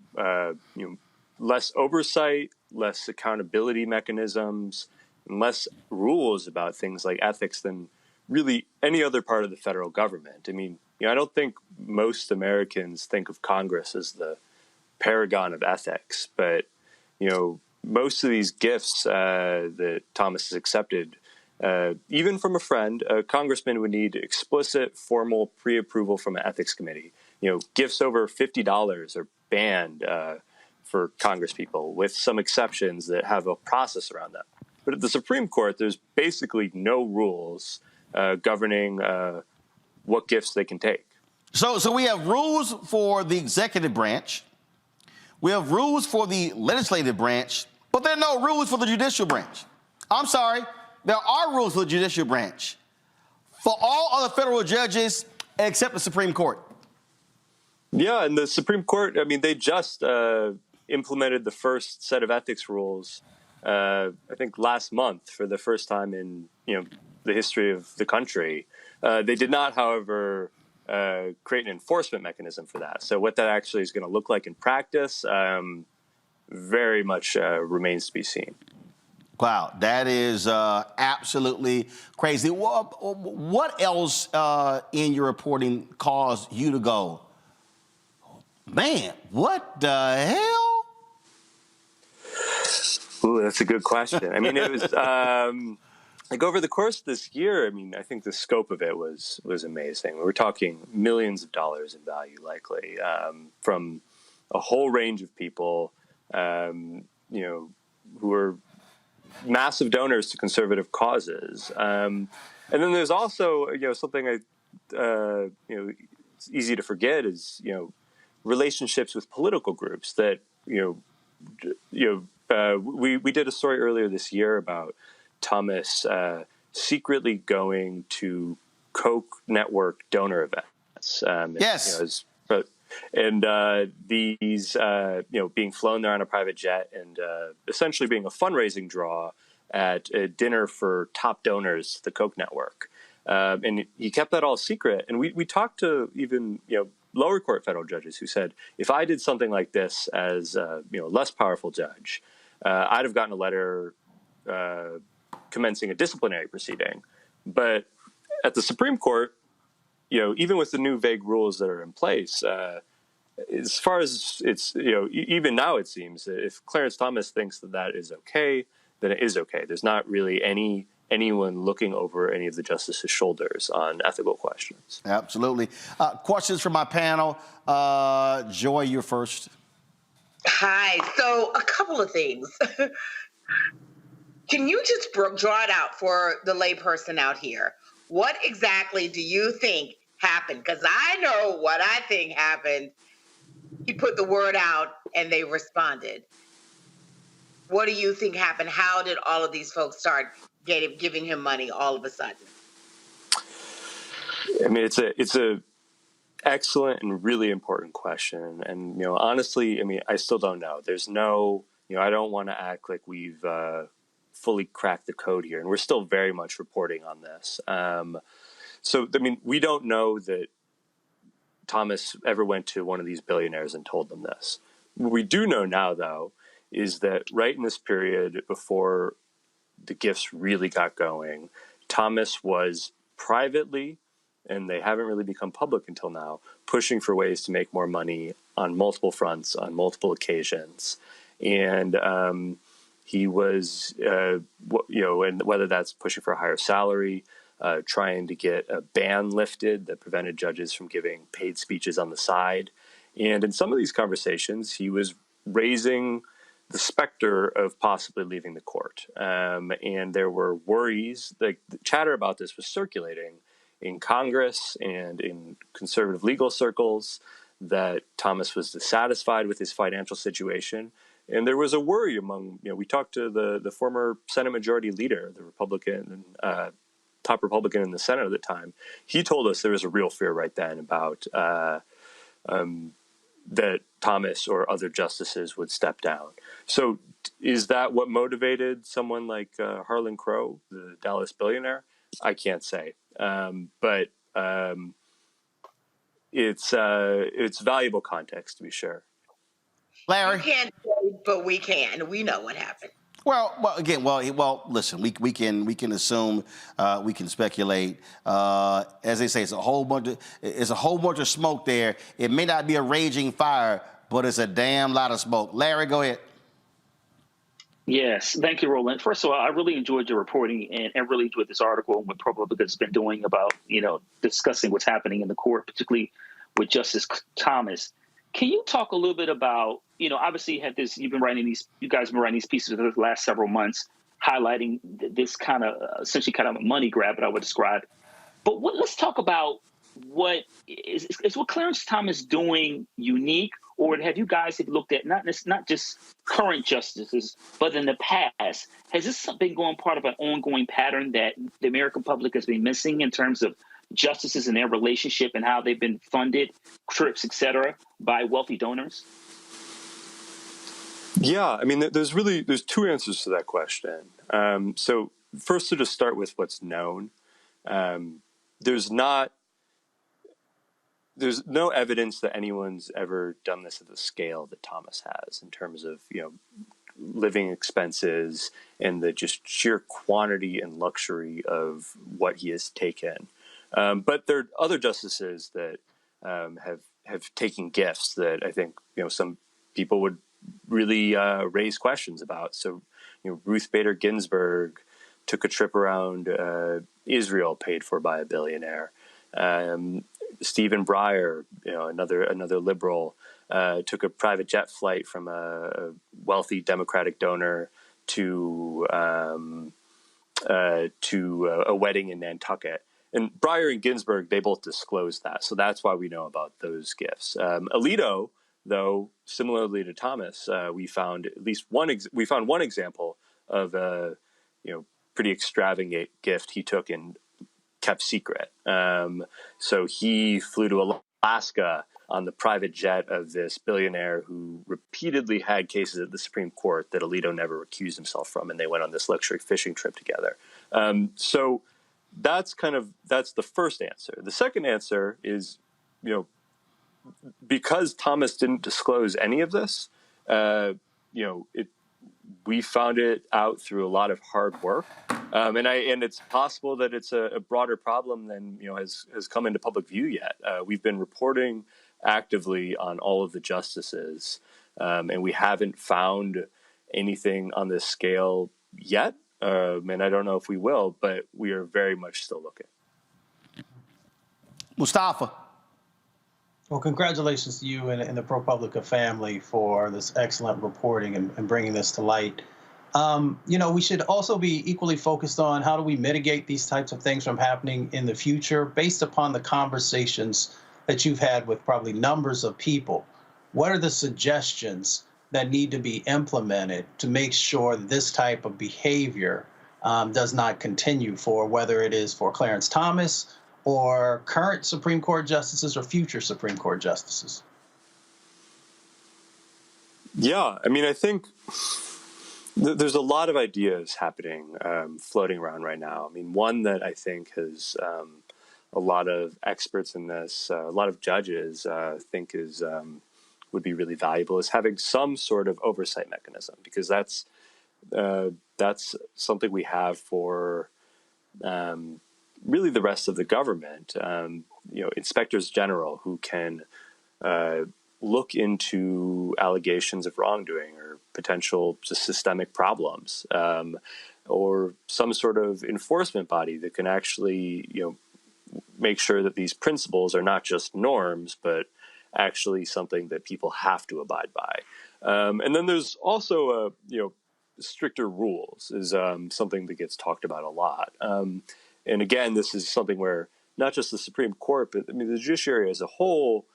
less oversight, less accountability mechanisms, and less rules about things like ethics than really any other part of the federal government. I mean, I don't think most Americans think of Congress as the paragon of ethics, but, most of these gifts that Thomas has accepted, even from a friend, a congressman would need explicit, formal pre-approval from an ethics committee. Gifts over $50 are banned for congresspeople, with some exceptions that have a process around that. But at the Supreme Court, there's basically no rules governing what gifts they can take. So we have rules for the executive branch. We have rules for the legislative branch, but there are no rules for the judicial branch. I'm sorry. There are rules for the judicial branch for all other federal judges except the Supreme Court. Yeah, and the Supreme Court, I mean, they just implemented the first set of ethics rules, I think last month for the first time in, the history of the country. They did not, however, create an enforcement mechanism for that. So what that actually is going to look like in practice very much remains to be seen. Wow, that is absolutely crazy. What else in your reporting caused you to go, man, what the hell? Ooh, that's a good question. I mean, it was like over the course of this year. I mean, I think the scope of it was amazing. We were talking millions of dollars in value, likely from a whole range of people, who were massive donors to conservative causes. And then there's also, something it's easy to forget is, relationships with political groups that, we did a story earlier this year about Thomas secretly going to Koch network donor events. Yes. And these, being flown there on a private jet and essentially being a fundraising draw at a dinner for top donors to the Koch network. And he kept that all secret. And we talked to even, lower court federal judges who said, if I did something like this as, less powerful judge, I'd have gotten a letter commencing a disciplinary proceeding. But at the Supreme Court, even with the new vague rules that are in place, as far as it's, even now it seems that if Clarence Thomas thinks that that is okay, then it is okay. There's not really anyone looking over any of the justices' shoulders on ethical questions. Absolutely. Questions from my panel. Joy, you're first. Hi. So a couple of things. Can you just draw it out for the layperson out here? What exactly do you think happened? Because I know what I think happened. He put the word out and they responded. What do you think happened? How did all of these folks start giving him money all of a sudden? I mean, it's a excellent and really important question. And, honestly, I mean, I still don't know. There's no, I don't want to act like we've fully cracked the code here. And we're still very much reporting on this. So, I mean, we don't know that Thomas ever went to one of these billionaires and told them this. What we do know now, though, is that right in this period before the gifts really got going, Thomas was privately, and they haven't really become public until now, pushing for ways to make more money on multiple fronts, on multiple occasions. And he was, and whether that's pushing for a higher salary, trying to get a ban lifted that prevented judges from giving paid speeches on the side. And in some of these conversations, he was raising the specter of possibly leaving the court. And there were worries, like the chatter about this was circulating in Congress and in conservative legal circles, that Thomas was dissatisfied with his financial situation. And there was a worry among, we talked to the former Senate Majority Leader, the Republican, top Republican in the Senate at the time. He told us there was a real fear right then about that Thomas or other justices would step down. So is that what motivated someone like Harlan Crow, the Dallas billionaire? I can't say. But it's valuable context, to be sure. Larry? You can't say, but we can. We know what happened. Well, listen, we can assume, we can speculate. As they say, it's a whole bunch of smoke there. It may not be a raging fire, but it's a damn lot of smoke. Larry, go ahead. Yes, thank you, Roland. First of all, I really enjoyed your reporting and really enjoyed this article and what ProPublica has been doing about, discussing what's happening in the court, particularly with Justice Thomas. Can you talk a little bit about, obviously you guys have been writing these pieces for the last several months, highlighting this kind of essentially kind of a money grab that I would describe. But let's talk about what is what Clarence Thomas doing unique, or have you guys looked at not just current justices, but in the past? Has this been going part of an ongoing pattern that the American public has been missing in terms of justices and their relationship and how they've been funded, trips, et cetera, by wealthy donors? Yeah, I mean, there's two answers to that question. So first, to just start with what's known, there's no evidence that anyone's ever done this at the scale that Thomas has in terms of, living expenses and the just sheer quantity and luxury of what he has taken. But there are other justices that have taken gifts that I think some people would really raise questions about. So Ruth Bader Ginsburg took a trip around Israel paid for by a billionaire. Stephen Breyer, another liberal, took a private jet flight from a wealthy Democratic donor to a wedding in Nantucket. And Breyer and Ginsburg, they both disclosed that. So that's why we know about those gifts. Alito, though, similarly to Thomas, we found at least one example of a pretty extravagant gift he took and kept secret. So he flew to Alaska on the private jet of this billionaire who repeatedly had cases at the Supreme Court that Alito never recused himself from, and they went on this luxury fishing trip together. So that's the first answer. The second answer is, because Thomas didn't disclose any of this, we found it out through a lot of hard work, and it's possible that it's a broader problem than has come into public view yet. We've been reporting actively on all of the justices, and we haven't found anything on this scale yet. And I don't know if we will, but we are very much still looking. Mustafa. Well, congratulations to you and the ProPublica family for this excellent reporting and bringing this to light. We should also be equally focused on how do we mitigate these types of things from happening in the future based upon the conversations that you've had with probably numbers of people. What are the suggestions that need to be implemented to make sure this type of behavior does not continue, for whether it is for Clarence Thomas or current Supreme Court justices or future Supreme Court justices? Yeah, I think there's a lot of ideas happening, floating around right now. One that I think has a lot of experts in this, a lot of judges think would be really valuable is having some sort of oversight mechanism, because that's something we have for really the rest of the government. Inspectors general who can look into allegations of wrongdoing or potential just systemic problems, or some sort of enforcement body that can actually, make sure that these principles are not just norms, but actually something that people have to abide by. And then there's also, stricter rules is something that gets talked about a lot. And again, this is something where not just the Supreme Court, but the judiciary as a whole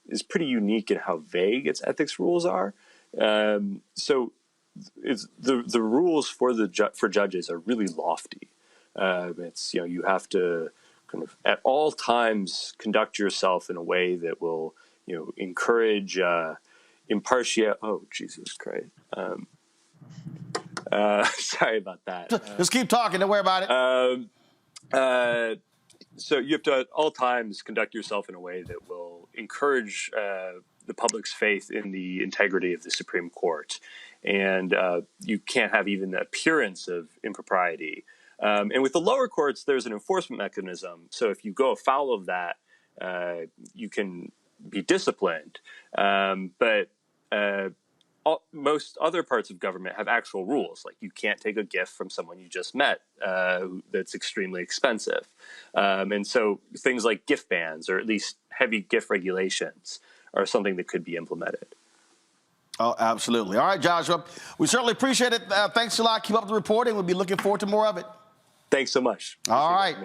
is pretty unique in how vague its ethics rules are. So it's the rules for judges are really lofty. It's you have to kind of at all times conduct yourself in a way that will encourage impartial. Oh, Jesus Christ! Sorry about that. Just keep talking. Don't worry about it. So you have to at all times conduct yourself in a way that will encourage the public's faith in the integrity of the Supreme Court, and you can't have even the appearance of impropriety. And with the lower courts, there's an enforcement mechanism. So if you go afoul of that, you can be disciplined. But most other parts of government have actual rules, like you can't take a gift from someone you just met that's extremely expensive. And so things like gift bans, or at least heavy gift regulations, are something that could be implemented. Oh, absolutely. All right, Joshua, we certainly appreciate it. Thanks a lot. Keep up the reporting. We'll be looking forward to more of it. Thanks so much. All right.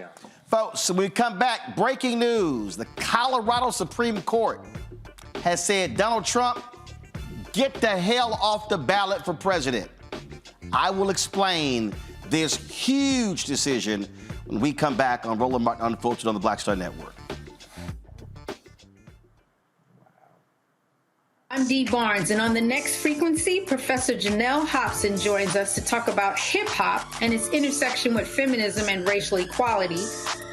Folks, when we come back, breaking news. The Colorado Supreme Court has said Donald Trump, get the hell off the ballot for president. I will explain this huge decision when we come back on Roland Martin Unfiltered on the Black Star Network. I'm Dee Barnes, and on the next frequency, Professor Janelle Hobson joins us to talk about hip-hop and its intersection with feminism and racial equality,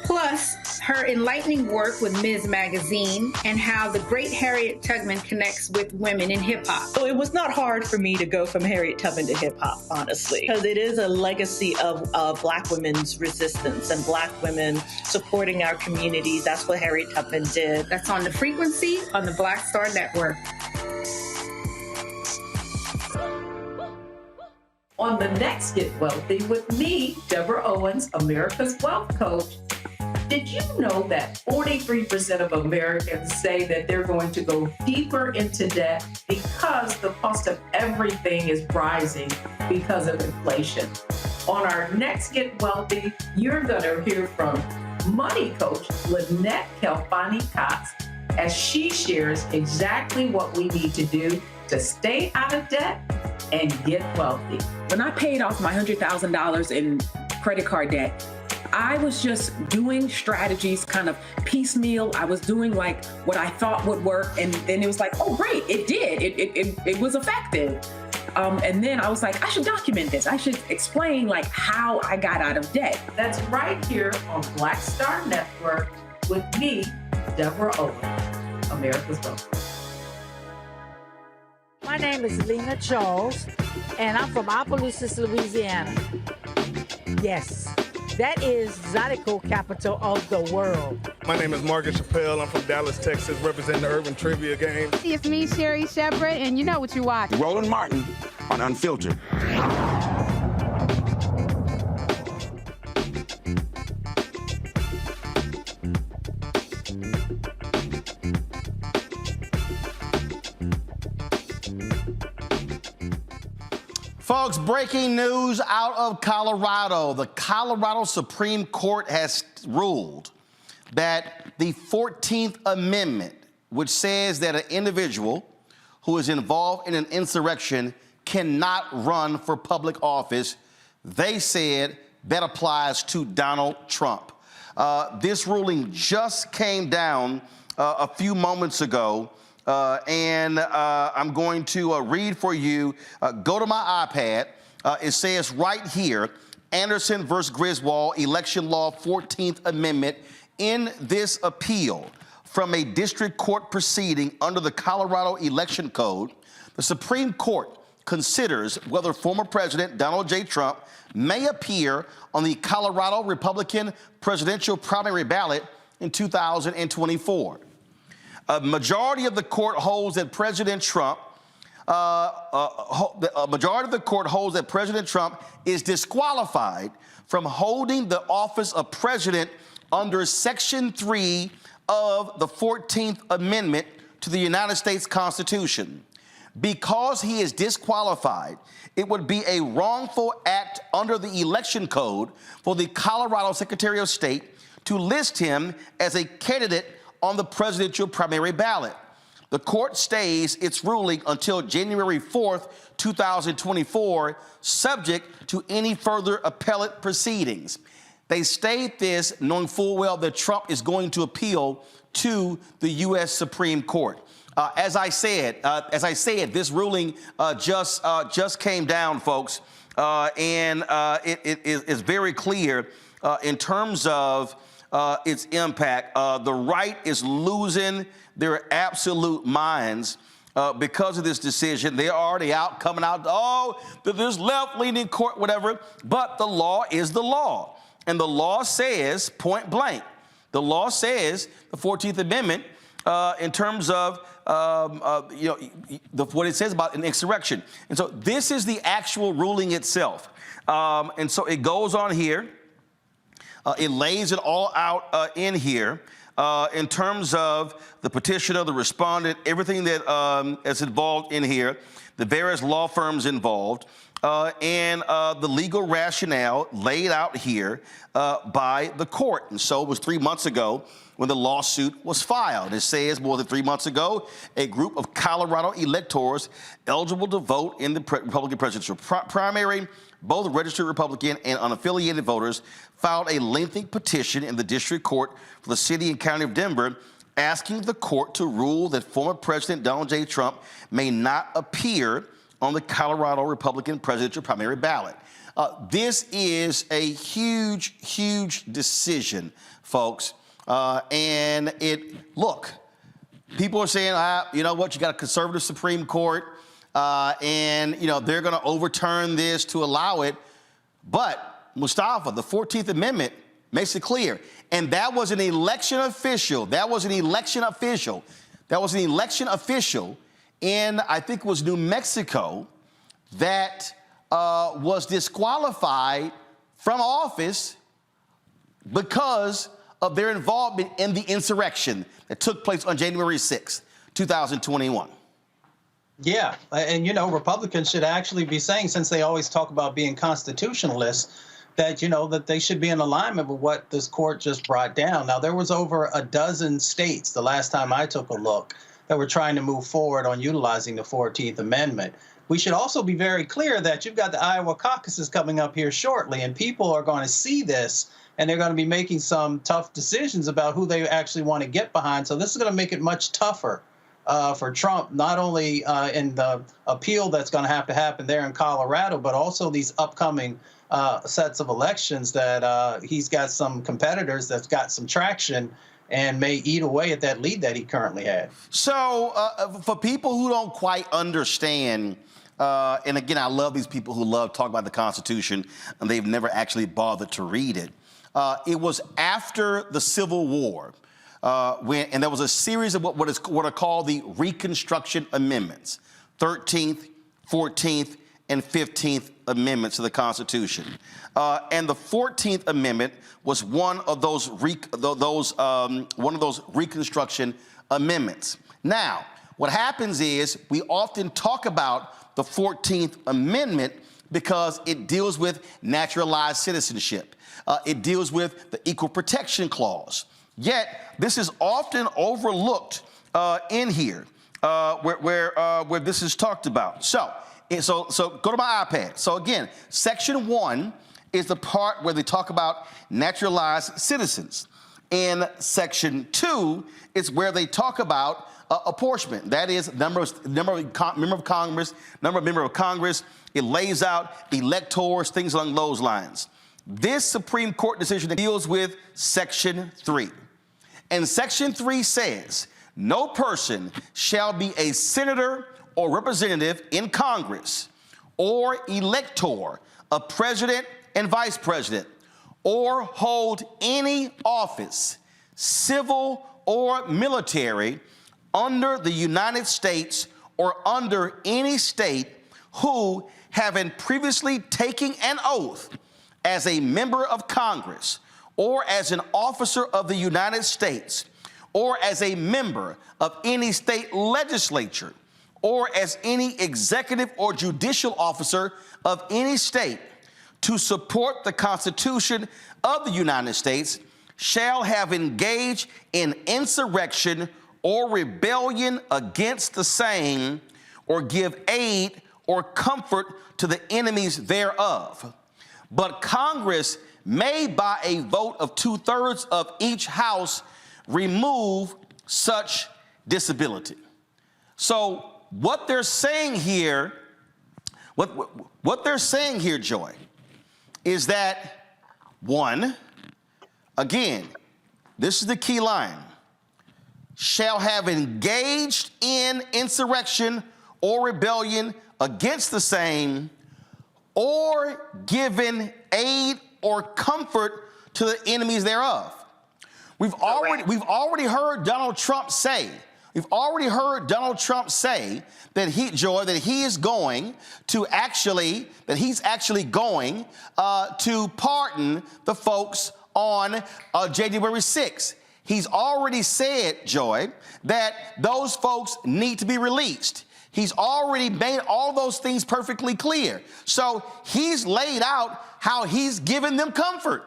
plus her enlightening work with Ms. Magazine and how the great Harriet Tubman connects with women in hip-hop. So it was not hard for me to go from Harriet Tubman to hip-hop, honestly, because it is a legacy of Black women's resistance and Black women supporting our communities. That's what Harriet Tubman did. That's on the frequency on the Black Star Network. On the next Get Wealthy with me, Deborah Owens, America's Wealth Coach. Did you know that 43% of Americans say that they're going to go deeper into debt because the cost of everything is rising because of inflation? On our next Get Wealthy, you're going to hear from money coach Lynette Kelfani-Cox as she shares exactly what we need to do to stay out of debt and get wealthy. When I paid off my $100,000 in credit card debt, I was just doing strategies kind of piecemeal. I was doing like what I thought would work. And then it was like, oh, great, it did. It was effective. And then I was like, I should document this. I should explain like how I got out of debt. That's right here on Black Star Network with me, Deborah Owens, America's Wealth. My name is Lena Charles, and I'm from Opelousas, Louisiana. Yes. That is Zydeco capital of the world. My name is Margaret Chappelle. I'm from Dallas, Texas, representing the Urban Trivia Game. It's me, Sherry Shepherd, and you know what you watch. Roland Martin on Unfiltered. Folks, breaking news out of Colorado. The Colorado Supreme Court has ruled that the 14th Amendment, which says that an individual who is involved in an insurrection cannot run for public office, they said that applies to Donald Trump. This ruling just came down a few moments ago. And I'm going to read for you. Go to my iPad. It says right here, Anderson versus Griswold, Election Law 14th Amendment. In this appeal from a district court proceeding under the Colorado Election Code, the Supreme Court considers whether former President Donald J. Trump may appear on the Colorado Republican presidential primary ballot in 2024. A majority of the court holds that President Trump is disqualified from holding the office of president under Section 3 of the 14th Amendment to the United States Constitution. Because he is disqualified, it would be a wrongful act under the Election Code for the Colorado Secretary of State to list him as a candidate on the presidential primary ballot. The court stays its ruling until January 4th, 2024, subject to any further appellate proceedings. They state this knowing full well that Trump is going to appeal to the U.S. Supreme Court. As I said, this ruling just came down, folks, and it is very clear in terms of its impact. The right is losing their absolute minds because of this decision. They're already coming out, this left-leaning court, whatever. But the law is the law. And the law says, point blank, the law says, the 14th Amendment, in terms of what it says about an insurrection. And so this is the actual ruling itself. And so it goes on here. It lays it all out in here in terms of the petitioner, the respondent, everything that is involved in here, the various law firms involved, and the legal rationale laid out here by the court. And so it was 3 months ago when the lawsuit was filed. It says more than 3 months ago, a group of Colorado electors eligible to vote in the Republican presidential primary, both registered Republican and unaffiliated voters, filed a lengthy petition in the district court for the city and county of Denver, asking the court to rule that former President Donald J. Trump may not appear on the Colorado Republican presidential primary ballot. This is a huge, huge decision, folks. And people are saying, you know what, you got a conservative Supreme Court, and, they're going to overturn this to allow it. But, Mustafa, the 14th Amendment makes it clear. And that was an election official. in, I think it was New Mexico, that was disqualified from office because of their involvement in the insurrection that took place on January 6th, 2021. Yeah, and you know, Republicans should actually be saying, since they always talk about being constitutionalists, that, you know, that they should be in alignment with what this court just brought down. Now, there was over a dozen states, the last time I took a look, that were trying to move forward on utilizing the 14th Amendment. We should also be very clear that you've got the Iowa caucuses coming up here shortly, and people are going to see this, and they're going to be making some tough decisions about who they actually want to get behind. So this is going to make it much tougher for Trump, not only in the appeal that's going to happen there in Colorado, but also these upcoming sets of elections that he's got some competitors that's got some traction and may eat away at that lead that he currently had. So for people who don't quite understand, and again, I love these people who love talking about the Constitution and they've never actually bothered to read it. It was after the Civil War. And there was a series of what are called the Reconstruction Amendments, 13th, 14th, and 15th Amendments to the Constitution. And the 14th Amendment was one of those Reconstruction Amendments. Now, what happens is we often talk about the 14th Amendment because it deals with naturalized citizenship. It deals with the Equal Protection Clause. Yet, this is often overlooked in here, where this is talked about. So go to my iPad. So again, Section 1 is the part where they talk about naturalized citizens. In Section 2 is where they talk about apportionment. That is member of Congress. It lays out electors, things along those lines. This Supreme Court decision deals with Section 3. And Section 3 says, no person shall be a senator or representative in Congress or elector, a president and vice president, or hold any office, civil or military, under the United States or under any state who, having previously taken an oath as a member of Congress or as an officer of the United States, or as a member of any state legislature, or as any executive or judicial officer of any state, to support the Constitution of the United States, shall have engaged in insurrection or rebellion against the same, or give aid or comfort to the enemies thereof. But Congress may, by a vote of 2/3 of each house, remove such disability. So what they're saying here, what they're saying here, Joy, is that, one, again, this is the key line, shall have engaged in insurrection or rebellion against the same, or given aid or comfort to the enemies thereof. We've already heard Donald Trump say that he's actually going to pardon the folks on January 6th. He's already said, Joy, that those folks need to be released. He's already made all those things perfectly clear. So he's laid out how he's given them comfort.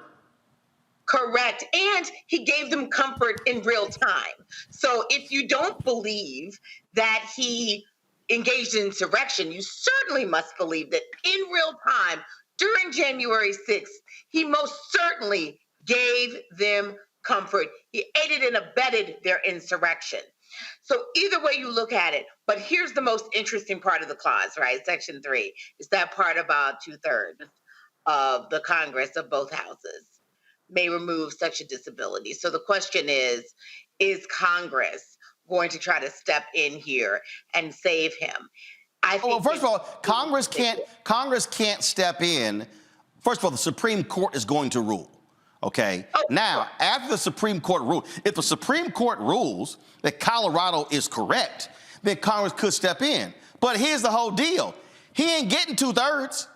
Correct. And he gave them comfort in real time. So if you don't believe that he engaged in insurrection, you certainly must believe that in real time during January 6th, he most certainly gave them comfort. He aided and abetted their insurrection. So either way you look at it, but here's the most interesting part of the clause, right? Section 3 is that part about 2/3 of the Congress of both houses may remove such a disability. So the question is Congress going to try to step in here and save him? First of all, Congress can't step in. First of all, the Supreme Court is going to rule. Okay. Now, after the Supreme Court rule, if the Supreme Court rules that Colorado is correct, then Congress could step in. But here's the whole deal. He ain't getting 2/3.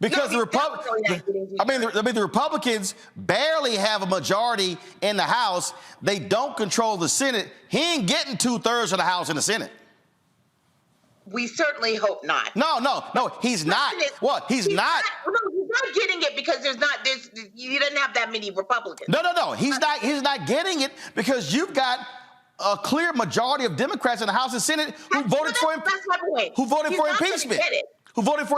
Because No, the Republicans barely have a majority in the House. They don't control the Senate. He ain't getting 2/3 of the House in the Senate. We certainly hope not. No, he's not. What? He's not. No, he's not getting it because he doesn't have that many Republicans. No. He's not getting it because you've got a clear majority of Democrats in the House and Senate who voted for impeachment. Who voted for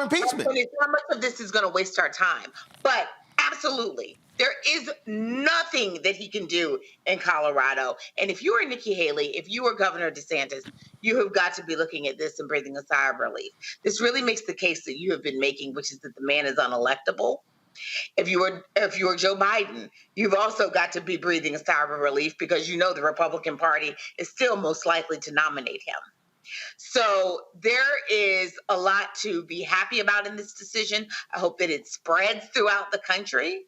impeachment. How much of this is going to waste our time? But absolutely, there is nothing that he can do in Colorado. And if you are Nikki Haley, if you are Governor DeSantis, you have got to be looking at this and breathing a sigh of relief. This really makes the case that you have been making, which is that the man is unelectable. If you were Joe Biden, you've also got to be breathing a sigh of relief because you know the Republican Party is still most likely to nominate him. So there is a lot to be happy about in this decision. I hope that it spreads throughout the country.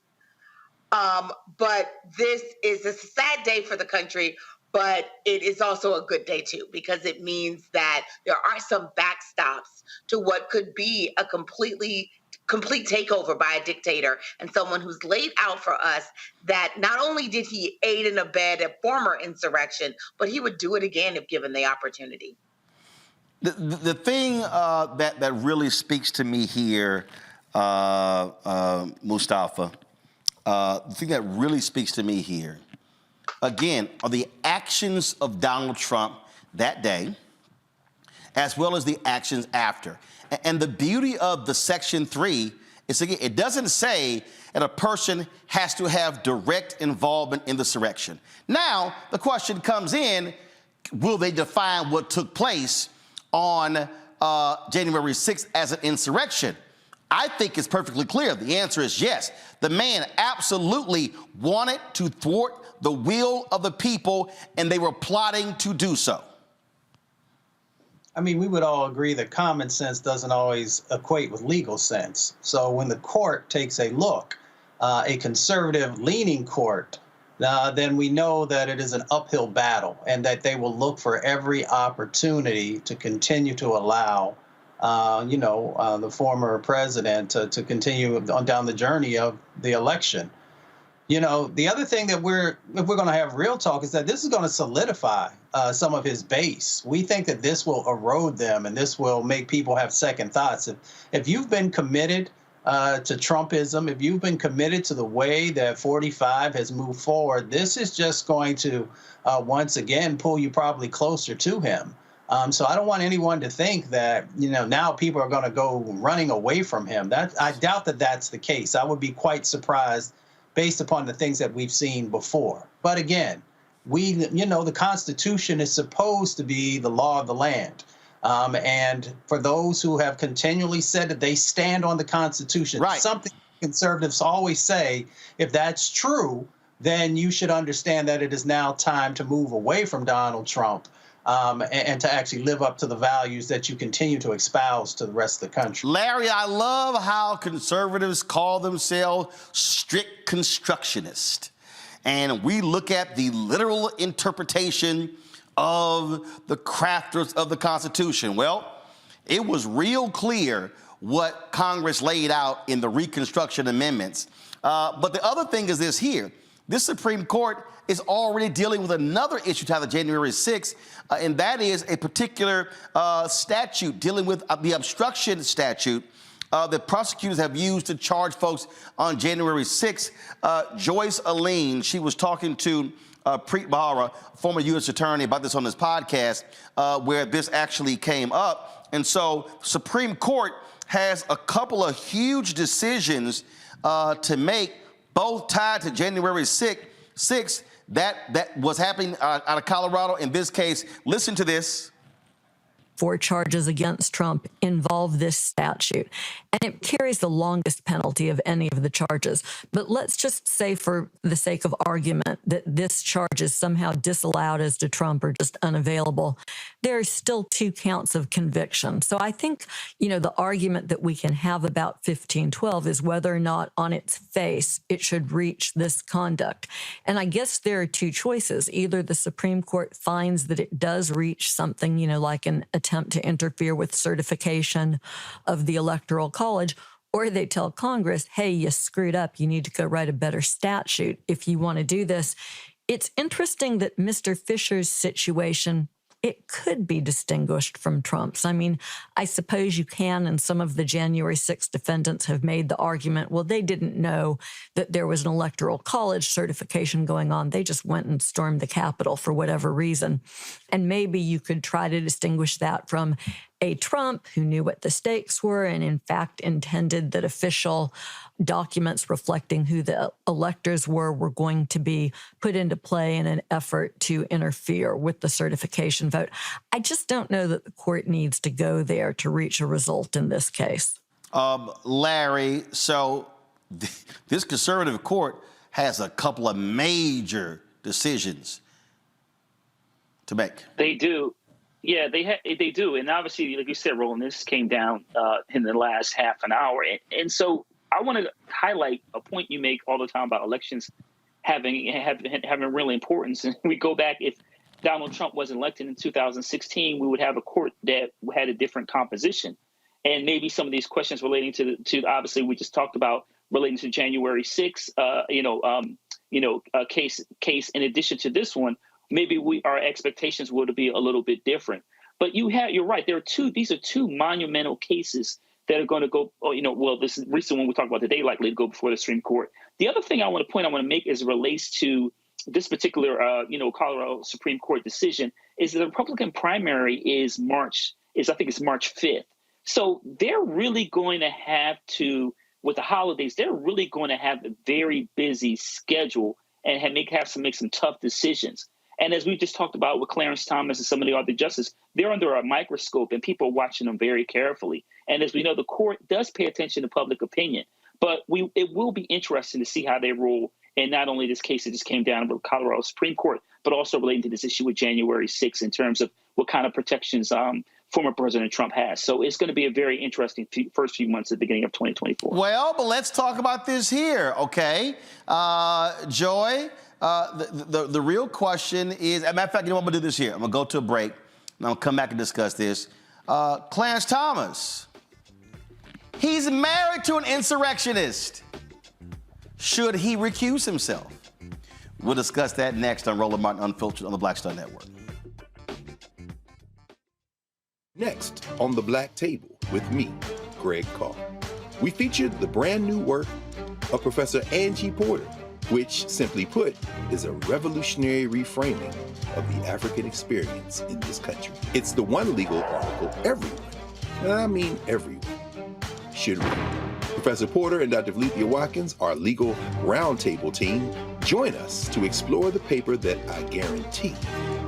But this is a sad day for the country, but it is also a good day too, because it means that there are some backstops to what could be a complete takeover by a dictator and someone who's laid out for us that not only did he aid and abet a former insurrection, but he would do it again if given the opportunity. The thing that really speaks to me here, Mustafa, the thing that really speaks to me here, again, are the actions of Donald Trump that day, as well as the actions after. And the beauty of the Section 3 is, again, it doesn't say that a person has to have direct involvement in the insurrection. Now, the question comes in, will they define what took place on January 6th as an insurrection? I think it's perfectly clear. The answer is yes. The man absolutely wanted to thwart the will of the people, and they were plotting to do so. I mean, we would all agree that common sense doesn't always equate with legal sense. So when the court takes a look, a conservative-leaning court, then we know that it is an uphill battle and that they will look for every opportunity to continue to allow, the former president to continue on down the journey of the election. The other thing that if we're going to have real talk is that this is going to solidify some of his base. We think that this will erode them and this will make people have second thoughts. If you've been committed to Trumpism, if you've been committed to the way that 45 has moved forward, this is just going to once again pull you probably closer to him. So I don't want anyone to think that, now people are going to go running away from him. I doubt that that's the case. I would be quite surprised based upon the things that we've seen before. But again, the Constitution is supposed to be the law of the land. And for those who have continually said that they stand on the Constitution, right, something conservatives always say, if that's true, then you should understand that it is now time to move away from Donald Trump and to actually live up to the values that you continue to espouse to the rest of the country. Larry, I love how conservatives call themselves strict constructionists. And we look at the literal interpretation of the crafters of the Constitution. Well, it was real clear what Congress laid out in the Reconstruction Amendments. But the other thing is this here. This Supreme Court is already dealing with another issue tied to January 6th, and that is a particular statute dealing with the obstruction statute that prosecutors have used to charge folks on January 6th. Joyce Aline, she was talking to Preet Bharara, former U.S. attorney, about this on this podcast, where this actually came up. And so Supreme Court has a couple of huge decisions to make, both tied to January 6th, that was happening out of Colorado. In this case, listen to this. 4 charges against Trump involve this statute, and it carries the longest penalty of any of the charges. But let's just say, for the sake of argument, that this charge is somehow disallowed as to Trump or just unavailable. There are still 2 counts of conviction. So I think, the argument that we can have about 1512 is whether or not on its face it should reach this conduct. And I guess there are 2 choices. Either the Supreme Court finds that it does reach something, like an attempt to interfere with certification of the Electoral College, or they tell Congress, hey, you screwed up. You need to go write a better statute if you want to do this. It's interesting that Mr. Fisher's situation, it could be distinguished from Trump's. I mean, I suppose you can, and some of the January 6th defendants have made the argument, well, they didn't know that there was an electoral college certification going on. They just went and stormed the Capitol for whatever reason. And maybe you could try to distinguish that from a Trump who knew what the stakes were and in fact intended that official documents reflecting who the electors were going to be put into play in an effort to interfere with the certification vote. I just don't know that the court needs to go there to reach a result in this case. Larry, so this conservative court has a couple of major decisions to make. They do. Yeah, they do. And obviously, like you said, Roland, this came down in the last half an hour. And so I want to highlight a point you make all the time about elections having real importance. And we go back, if Donald Trump was elected in 2016, we would have a court that had a different composition. And maybe some of these questions relating to obviously we just talked about relating to January 6th, case in addition to this one, maybe our expectations would be a little bit different. But you're right. These are two monumental cases that are going to go, this is recent one we talked about today, likely to go before the Supreme Court. The other thing I want to make as it relates to this particular, Colorado Supreme Court decision is the Republican primary is March 5th. So they're really going to have to, with the holidays, they're really going to have a very busy schedule and have to make some tough decisions. And as we just talked about with Clarence Thomas and some of the other justices, they're under a microscope and people are watching them very carefully. And as we know, the court does pay attention to public opinion, but it will be interesting to see how they rule. And not only this case that just came down with Colorado Supreme Court, but also relating to this issue with January 6th in terms of what kind of protections former President Trump has. So it's going to be a very interesting first few months at the beginning of 2024. Well, but let's talk about this here, okay? Joy, the real question is, as a matter of fact, I'm going to do this here. I'm going to go to a break, and I'll come back and discuss this. Clarence Thomas, he's married to an insurrectionist. Should he recuse himself? We'll discuss that next on Roland Martin Unfiltered on the Black Star Network. Next on The Black Table with me, Greg Carr. We featured the brand new work of Professor Angie Porter, which, simply put, is a revolutionary reframing of the African experience in this country. It's the one legal article everyone, and I mean everyone, should read. Professor Porter and Dr. Valencia Watkins, our legal roundtable team, join us to explore the paper that I guarantee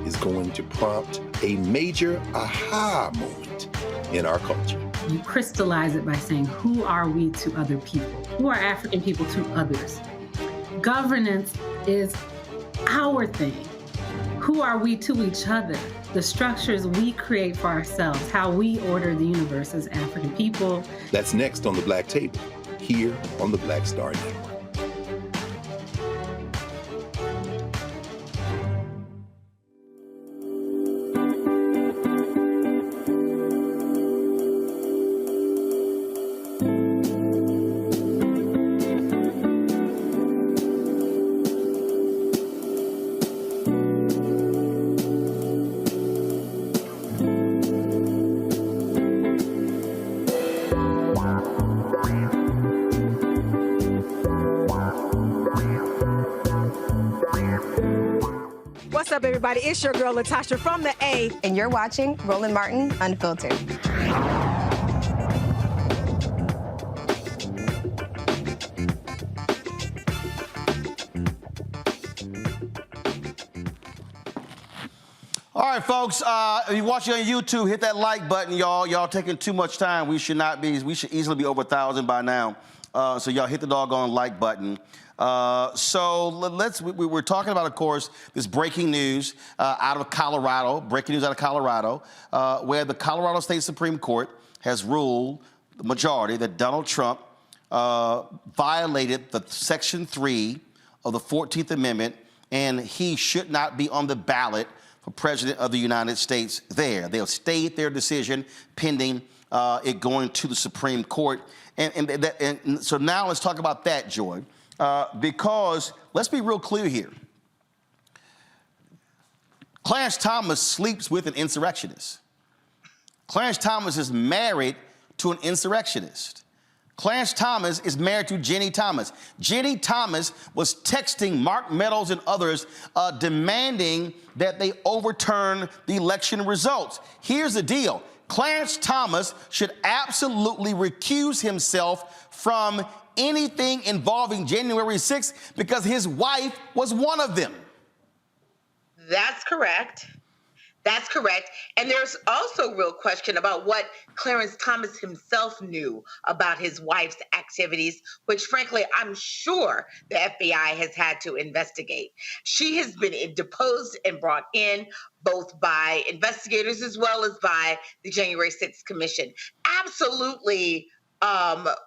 is going to prompt a major aha moment in our culture. You crystallize it by saying, who are we to other people? Who are African people to others? Governance is our thing. Who are we to each other? The structures we create for ourselves, how we order the universe as African people. That's next on The Black Table, here on the Black Star Network. What's up, everybody? It's your girl, Latasha from the A. And you're watching Roland Martin Unfiltered. All right, folks, if you're watching on YouTube, hit that like button, y'all. Y'all taking too much time. We should not be. We should easily be over 1,000 by now. So y'all hit the doggone like button. We're talking about, of course, this breaking news out of Colorado, where the Colorado State Supreme Court has ruled, the majority, that Donald Trump violated the Section 3 of the 14th Amendment, and he should not be on the ballot for President of the United States there. They'll state their decision pending it going to the Supreme Court. And so now let's talk about that, Joy, because let's be real clear here. Clarence Thomas sleeps with an insurrectionist. Clarence Thomas is married to an insurrectionist. Clarence Thomas is married to Jenny Thomas. Jenny Thomas was texting Mark Meadows and others demanding that they overturn the election results. Here's the deal. Clarence Thomas should absolutely recuse himself from anything involving January 6th because his wife was one of them. That's correct. That's correct. And there's also real question about what Clarence Thomas himself knew about his wife's activities, which frankly, I'm sure the FBI has had to investigate. She has been deposed and brought in both by investigators as well as by the January 6th Commission. Absolutely.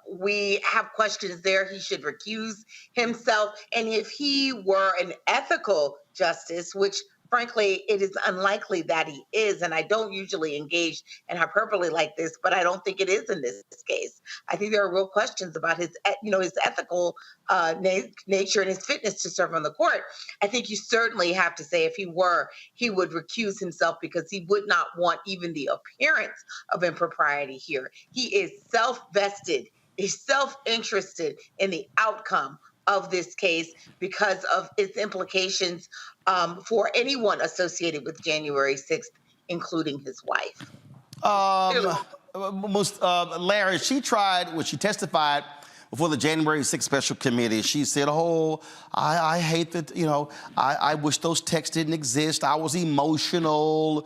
We have questions there. He should recuse himself. And if he were an ethical justice, which frankly, it is unlikely that he is, and I don't usually engage in hyperbole like this, but I don't think it is in this case. I think there are real questions about his ethical nature and his fitness to serve on the court. I think you certainly have to say if he were, he would recuse himself because he would not want even the appearance of impropriety here. He is self-vested, he's self-interested in the outcome of this case because of its implications for anyone associated with January 6th, including his wife. Larry, she testified before the January 6th Special Committee. She said, I hate that, I wish those texts didn't exist. I was emotional.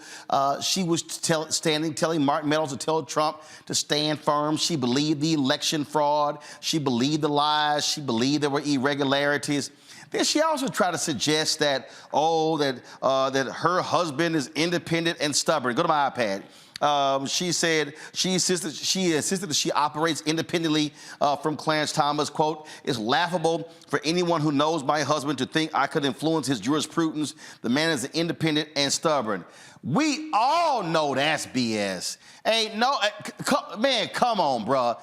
She was telling Mark Meadows to tell Trump to stand firm. She believed the election fraud. She believed the lies. She believed there were irregularities. Then she also tried to suggest that her husband is independent and stubborn. Go to my iPad. She insisted that she operates independently from Clarence Thomas. Quote, "It's laughable for anyone who knows my husband to think I could influence his jurisprudence. The man is independent and stubborn." We all know that's BS. Man, come on, bro.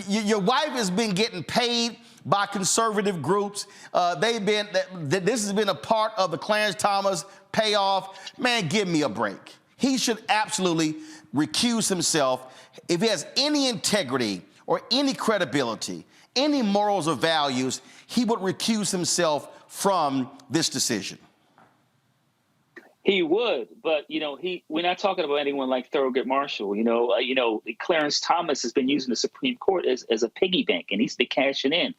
Your wife has been getting paid by conservative groups. This has been a part of the Clarence Thomas payoff. Man, give me a break. He should absolutely recuse himself. If he has any integrity or any credibility, any morals or values, he would recuse himself from this decision. He would, but we're not talking about anyone like Thurgood Marshall. Clarence Thomas has been using the Supreme Court as a piggy bank, and he's been cashing in.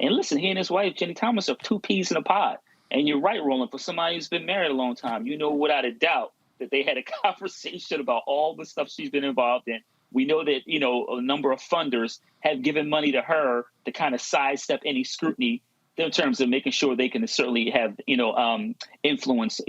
And listen, he and his wife, Jenny Thomas, are two peas in a pod. And you're right, Roland, for somebody who's been married a long time, without a doubt that they had a conversation about all the stuff she's been involved in. We know that, a number of funders have given money to her to kind of sidestep any scrutiny in terms of making sure they can certainly have, influence,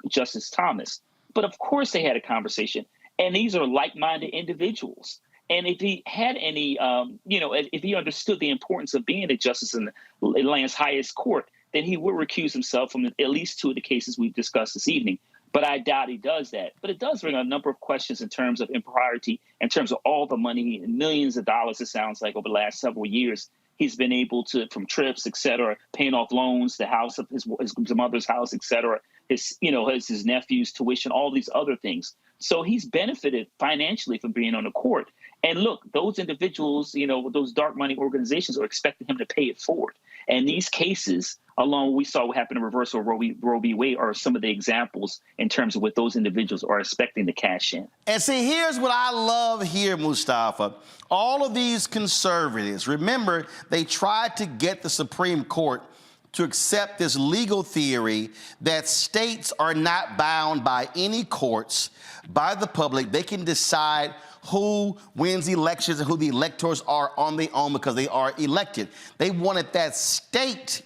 Justice Thomas. But of course they had a conversation. And these are like-minded individuals. And if he had any, if he understood the importance of being a justice in the land's highest court, then he would recuse himself from at least two of the cases we've discussed this evening. But I doubt he does that. But it does bring a number of questions in terms of impropriety, in terms of all the money, millions of dollars, it sounds like, over the last several years. He's been able to, from trips, et cetera, paying off loans, the house of his mother's house, et cetera, his nephew's tuition, all these other things. So he's benefited financially from being on the court. And look, those individuals, those dark money organizations are expecting him to pay it forward. And these cases, along we saw what happened in reversal of Roe v. Wade, are some of the examples in terms of what those individuals are expecting to cash in. And see, here's what I love here, Mustafa. All of these conservatives, remember, they tried to get the Supreme Court to accept this legal theory that states are not bound by any courts, by the public. They can decide who wins elections and who the electors are on their own because they are elected. They wanted that state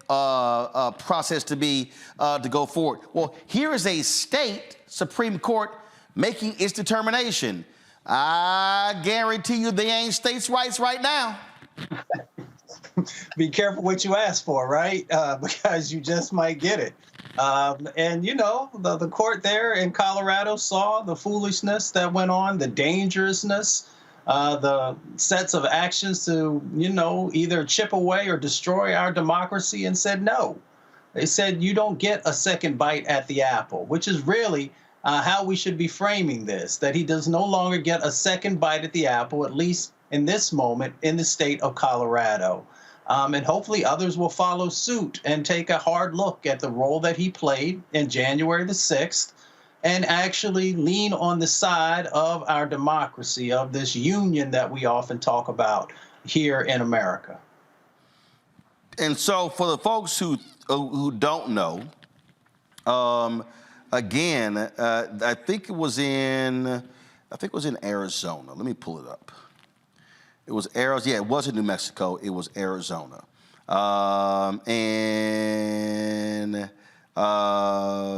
process to go forward. Well, here is a state Supreme Court making its determination. I guarantee you they ain't states' rights right now. be careful what you ask for, right? Because you just might get it. And, you know, the court there in Colorado saw the foolishness that went on, the dangerousness, the sets of actions to, you know, either chip away or destroy our democracy, and said no. They said you don't get a second bite at the apple, which is really how we should be framing this, that he does no longer get a second bite at the apple, at least in this moment, in the state of Colorado. And hopefully others will follow suit and take a hard look at the role that he played in January the 6th and actually lean on the side of our democracy, of this union that we often talk about here in America. And so for the folks who don't know, again, I think it was in Arizona. Let me pull it up. It was Arizona. Yeah, it wasn't New Mexico. It was Arizona.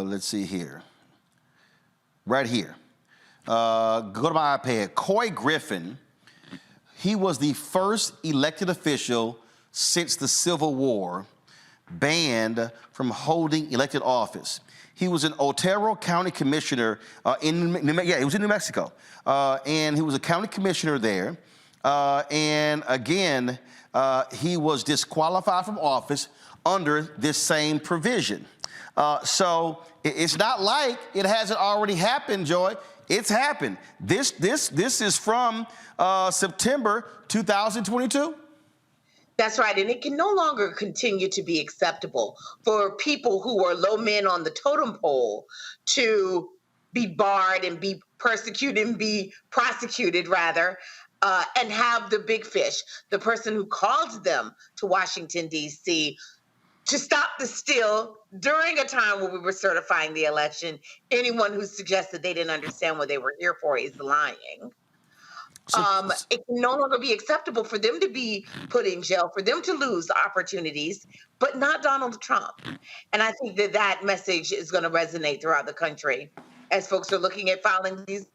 Let's see here. Right here. Go to my iPad. Coy Griffin. He was the first elected official since the Civil War banned from holding elected office. He was an Otero County Commissioner he was in New Mexico. And he was a county commissioner there. And again, he was disqualified from office under this same provision. So it's not like it hasn't already happened, Joy. It's happened. This is from September 2022. That's right. And it can no longer continue to be acceptable for people who are low men on the totem pole to be barred and be persecuted and be prosecuted, rather, and have the big fish, the person who called them to Washington, D.C., to stop the steal during a time when we were certifying the election. Anyone who suggested they didn't understand what they were here for is lying. It can no longer be acceptable for them to be put in jail, for them to lose opportunities, but not Donald Trump. And I think that message is going to resonate throughout the country as folks are looking at filing these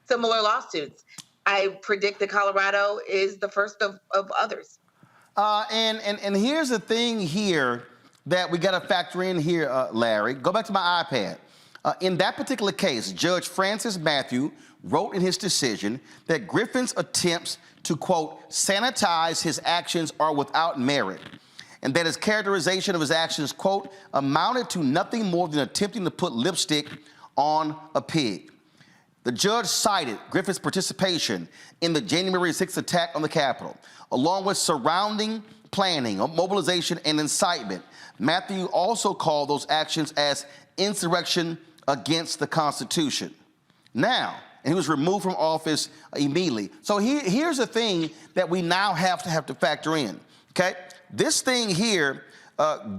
similar lawsuits. I predict that Colorado is the first of others. And here's the thing here that we got to factor in here, Larry. Go back to my iPad. In that particular case, Judge Francis Matthew wrote in his decision that Griffin's attempts to, quote, sanitize his actions are without merit, and that his characterization of his actions, quote, amounted to nothing more than attempting to put lipstick on a pig. The judge cited Griffin's participation in the January 6th attack on the Capitol, along with surrounding planning, mobilization, and incitement. Matthew also called those actions as insurrection against the Constitution. Now, and he was removed from office immediately. So here's the thing that we now have to factor in, okay? This thing here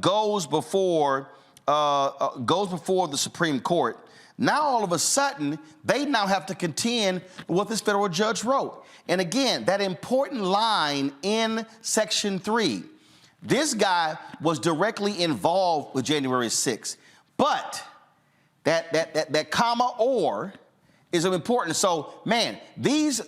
goes before the Supreme Court. Now, all of a sudden, they now have to contend with what this federal judge wrote. And again, that important line in Section 3, this guy was directly involved with January 6th. But that comma or is important. So, man, these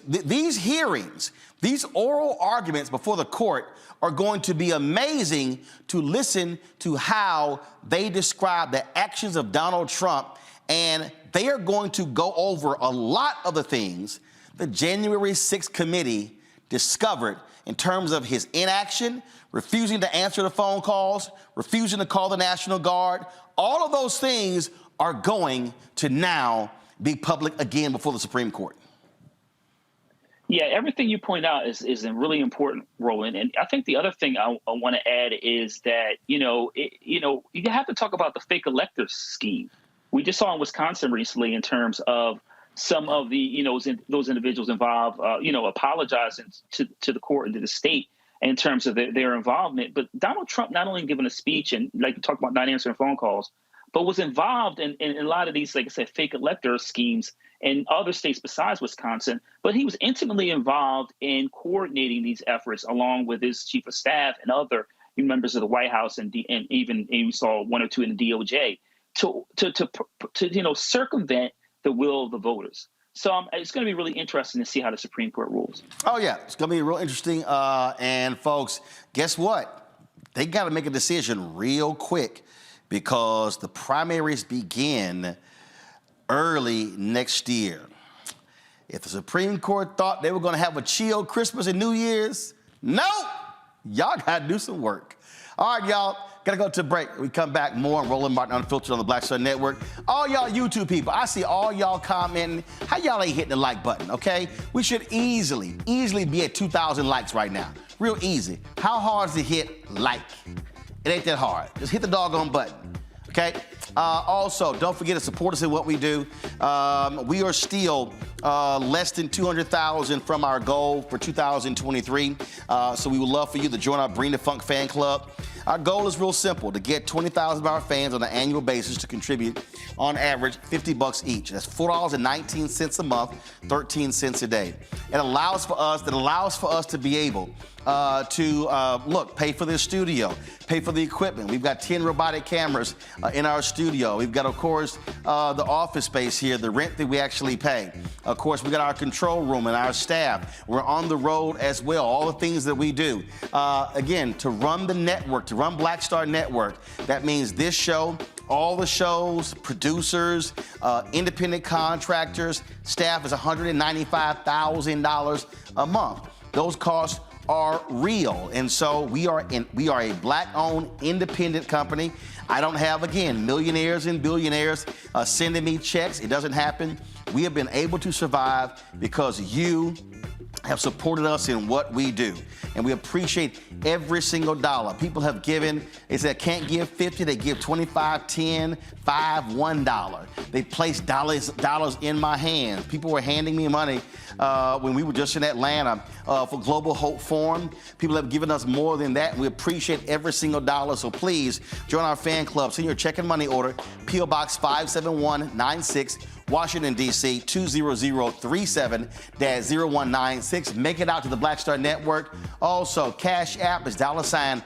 hearings, these oral arguments before the court are going to be amazing to listen to how they describe the actions of Donald Trump. And they are going to go over a lot of the things the January 6th committee discovered in terms of his inaction, refusing to answer the phone calls, refusing to call the National Guard. All of those things are going to now be public again before the Supreme Court. Yeah, everything you point out is a really important, Roland. And I think the other thing I want to add is that, you have to talk about the fake electors scheme. We just saw in Wisconsin recently in terms of some of the, those individuals involved, apologizing to the court and to the state in terms of their involvement. But Donald Trump not only given a speech and like you talk about not answering phone calls, but was involved in a lot of these, like I said, fake elector schemes in other states besides Wisconsin. But he was intimately involved in coordinating these efforts along with his chief of staff and other members of the White House and even we saw one or two in the DOJ to circumvent the will of the voters. So it's going to be really interesting to see how the Supreme Court rules. Oh, yeah. It's going to be real interesting. And, folks, guess what? They got to make a decision real quick because the primaries begin early next year. If the Supreme Court thought they were going to have a chill Christmas and New Year's, no, y'all got to do some work. All right, y'all. Got to go to a break. We come back more on Roland Martin Unfiltered on the Black Star Network. All y'all YouTube people, I see all y'all commenting. How y'all ain't hitting the like button, okay? We should easily be at 2,000 likes right now. Real easy. How hard is to hit like? It ain't that hard. Just hit the doggone button, okay? Also, don't forget to support us in what we do. We are still less than 200,000 from our goal for 2023. So we would love for you to join our Bring the Funk fan club. Our goal is real simple, to get 20,000 of our fans on an annual basis to contribute, on average, $50 each. That's $4.19 a month, 13 cents a day. It allows for us to be able to pay for the studio, pay for the equipment. We've got 10 robotic cameras in our studio. We've got, of course, the office space here, the rent that we actually pay. Of course, we got our control room and our staff. We're on the road as well, all the things that we do. Again, to run the network, to run Black Star Network, that means this show, all the shows, producers, independent contractors, staff is $195,000 a month. Those costs are real. And so we are a Black-owned independent company. I don't have, again, millionaires and billionaires sending me checks. It doesn't happen. We have been able to survive because you have supported us in what we do. And we appreciate every single dollar. People have given, they said, can't give 50, they give 25, 10, 5, $1. They placed dollars in my hands. People were handing me money when we were just in Atlanta for Global Hope Forum. People have given us more than that, and we appreciate every single dollar. So please join our fan club. Send your check and money order, P.O. Box 57196, Washington, D.C. 20037-0196. Make it out to the Black Star Network. Also, Cash App is $RM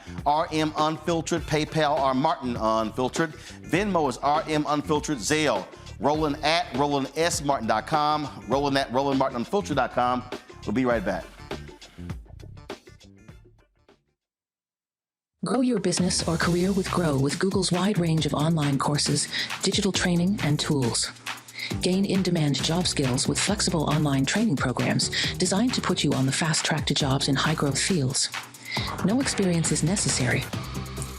Unfiltered. PayPal are Martin Unfiltered. Venmo is RM Unfiltered. Zelle, Roland at RolandSMartin.com. Roland at RolandMartinUnfiltered.com. We'll be right back. Grow your business or career with Grow with Google's wide range of online courses, digital training, and tools. Gain in-demand job skills with flexible online training programs designed to put you on the fast track to jobs in high-growth fields. No experience is necessary.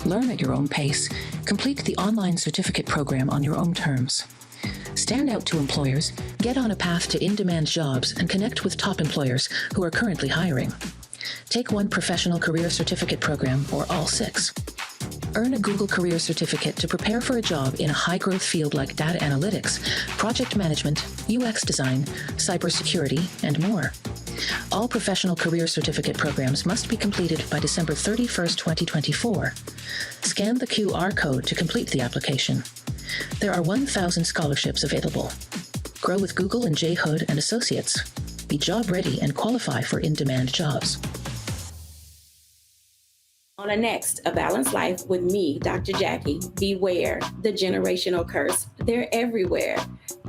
Learn at your own pace. Complete the online certificate program on your own terms. Stand out to employers, get on a path to in-demand jobs, and connect with top employers who are currently hiring. Take one professional career certificate program or all 6. Earn a Google Career Certificate to prepare for a job in a high-growth field like data analytics, project management, UX design, cybersecurity, and more. All professional career certificate programs must be completed by December 31st, 2024. Scan the QR code to complete the application. There are 1,000 scholarships available. Grow with Google and J. Hood and Associates. Be job ready and qualify for in-demand jobs. On the next, A Balanced Life with me, Dr. Jackie, beware the generational curse. They're everywhere,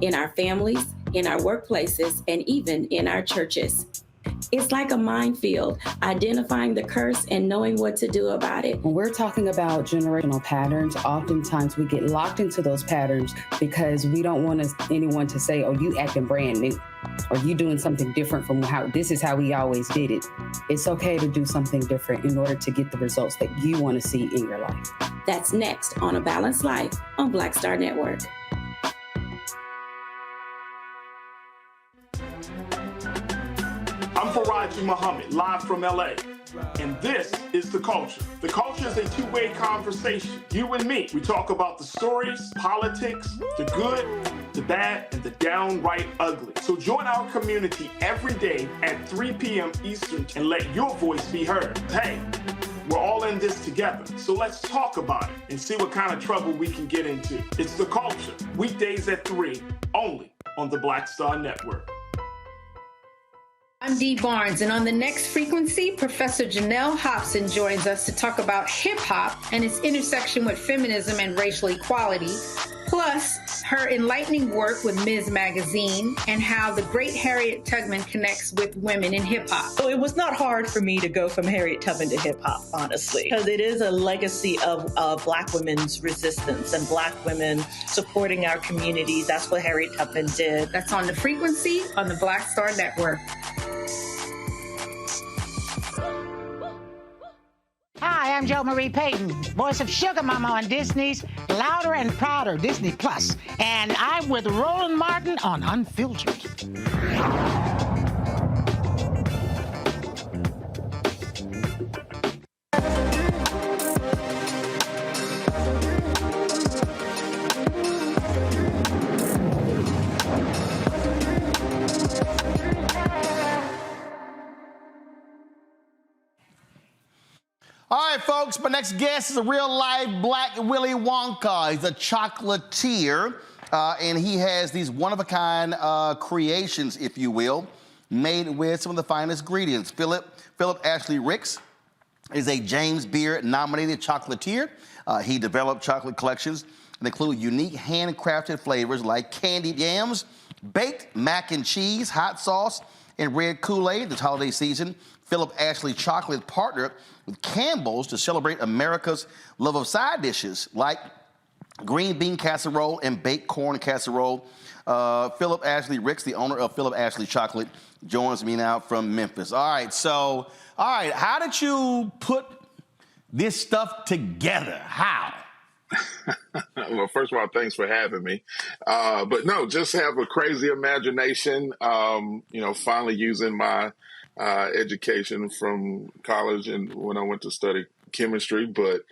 in our families, in our workplaces, and even in our churches. It's like a minefield, identifying the curse and knowing what to do about it. When we're talking about generational patterns, oftentimes we get locked into those patterns because we don't want anyone to say, oh, you acting brand new, or you doing something different from how this is how we always did it. It's okay to do something different in order to get the results that you want to see in your life. That's next on A Balanced Life on Black Star Network. I'm Faraji Muhammad, live from LA. And this is The Culture. The Culture is a two-way conversation. You and me. We talk about the stories, politics, the good, the bad, and the downright ugly. So join our community every day at 3 p.m. Eastern and let your voice be heard. Hey, we're all in this together. So let's talk about it and see what kind of trouble we can get into. It's The Culture. Weekdays at 3, only on the Black Star Network. I'm Dee Barnes, and on the next frequency, Professor Janelle Hobson joins us to talk about hip-hop and its intersection with feminism and racial equality, plus her enlightening work with Ms. Magazine and how the great Harriet Tubman connects with women in hip hop. So it was not hard for me to go from Harriet Tubman to hip hop, honestly, because it is a legacy of Black women's resistance and Black women supporting our communities. That's what Harriet Tubman did. That's on The Frequency on the Black Star Network. Hi, I'm Jo Marie Payton, voice of Sugar Mama on Disney's Louder and Prouder Disney Plus, and I'm with Roland Martin on Unfiltered. All right, folks, my next guest is a real-life Black Willy Wonka. He's a chocolatier, and he has these one-of-a-kind creations, if you will, made with some of the finest ingredients. Phillip Ashley Chocolates is a James Beard-nominated chocolatier. He developed chocolate collections that include unique handcrafted flavors like candied yams, baked mac and cheese, hot sauce, and red Kool-Aid this holiday season. Phillip Ashley Chocolates partnered with Campbell's to celebrate America's love of side dishes like green bean casserole and baked corn casserole. Phillip Ashley Ricks, the owner of Phillip Ashley Chocolate, joins me now from Memphis. All right, how did you put this stuff together? How? Well, first of all, thanks for having me. But no, just have a crazy imagination, finally using my education from college and when I went to study chemistry. But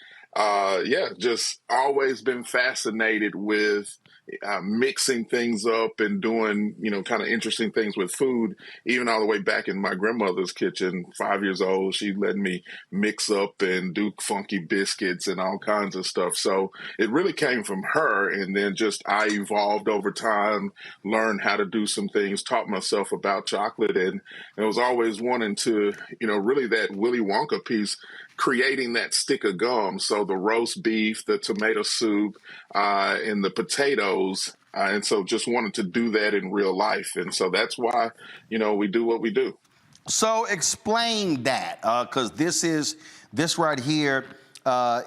just always been fascinated with mixing things up and doing, kind of interesting things with food, even all the way back in my grandmother's kitchen, 5 years old, she let me mix up and do funky biscuits and all kinds of stuff. So it really came from her. And then I evolved over time, learned how to do some things, taught myself about chocolate, and I was always wanting to, really that Willy Wonka piece, creating that stick of gum. So the roast beef, the tomato soup, and the potatoes. And so just wanted to do that in real life. And so that's why, we do what we do. So explain that, because this right here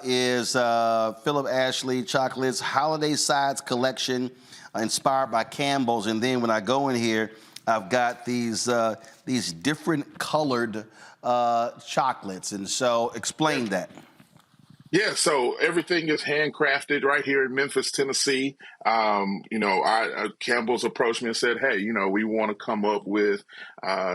is Phillip Ashley Chocolates Holiday Sides Collection, inspired by Campbell's. And then when I go in here, I've got these different colored chocolates. And so explain that. Yeah, so everything is handcrafted right here in Memphis, Tennessee. Campbell's approached me and said, hey, we want to come up with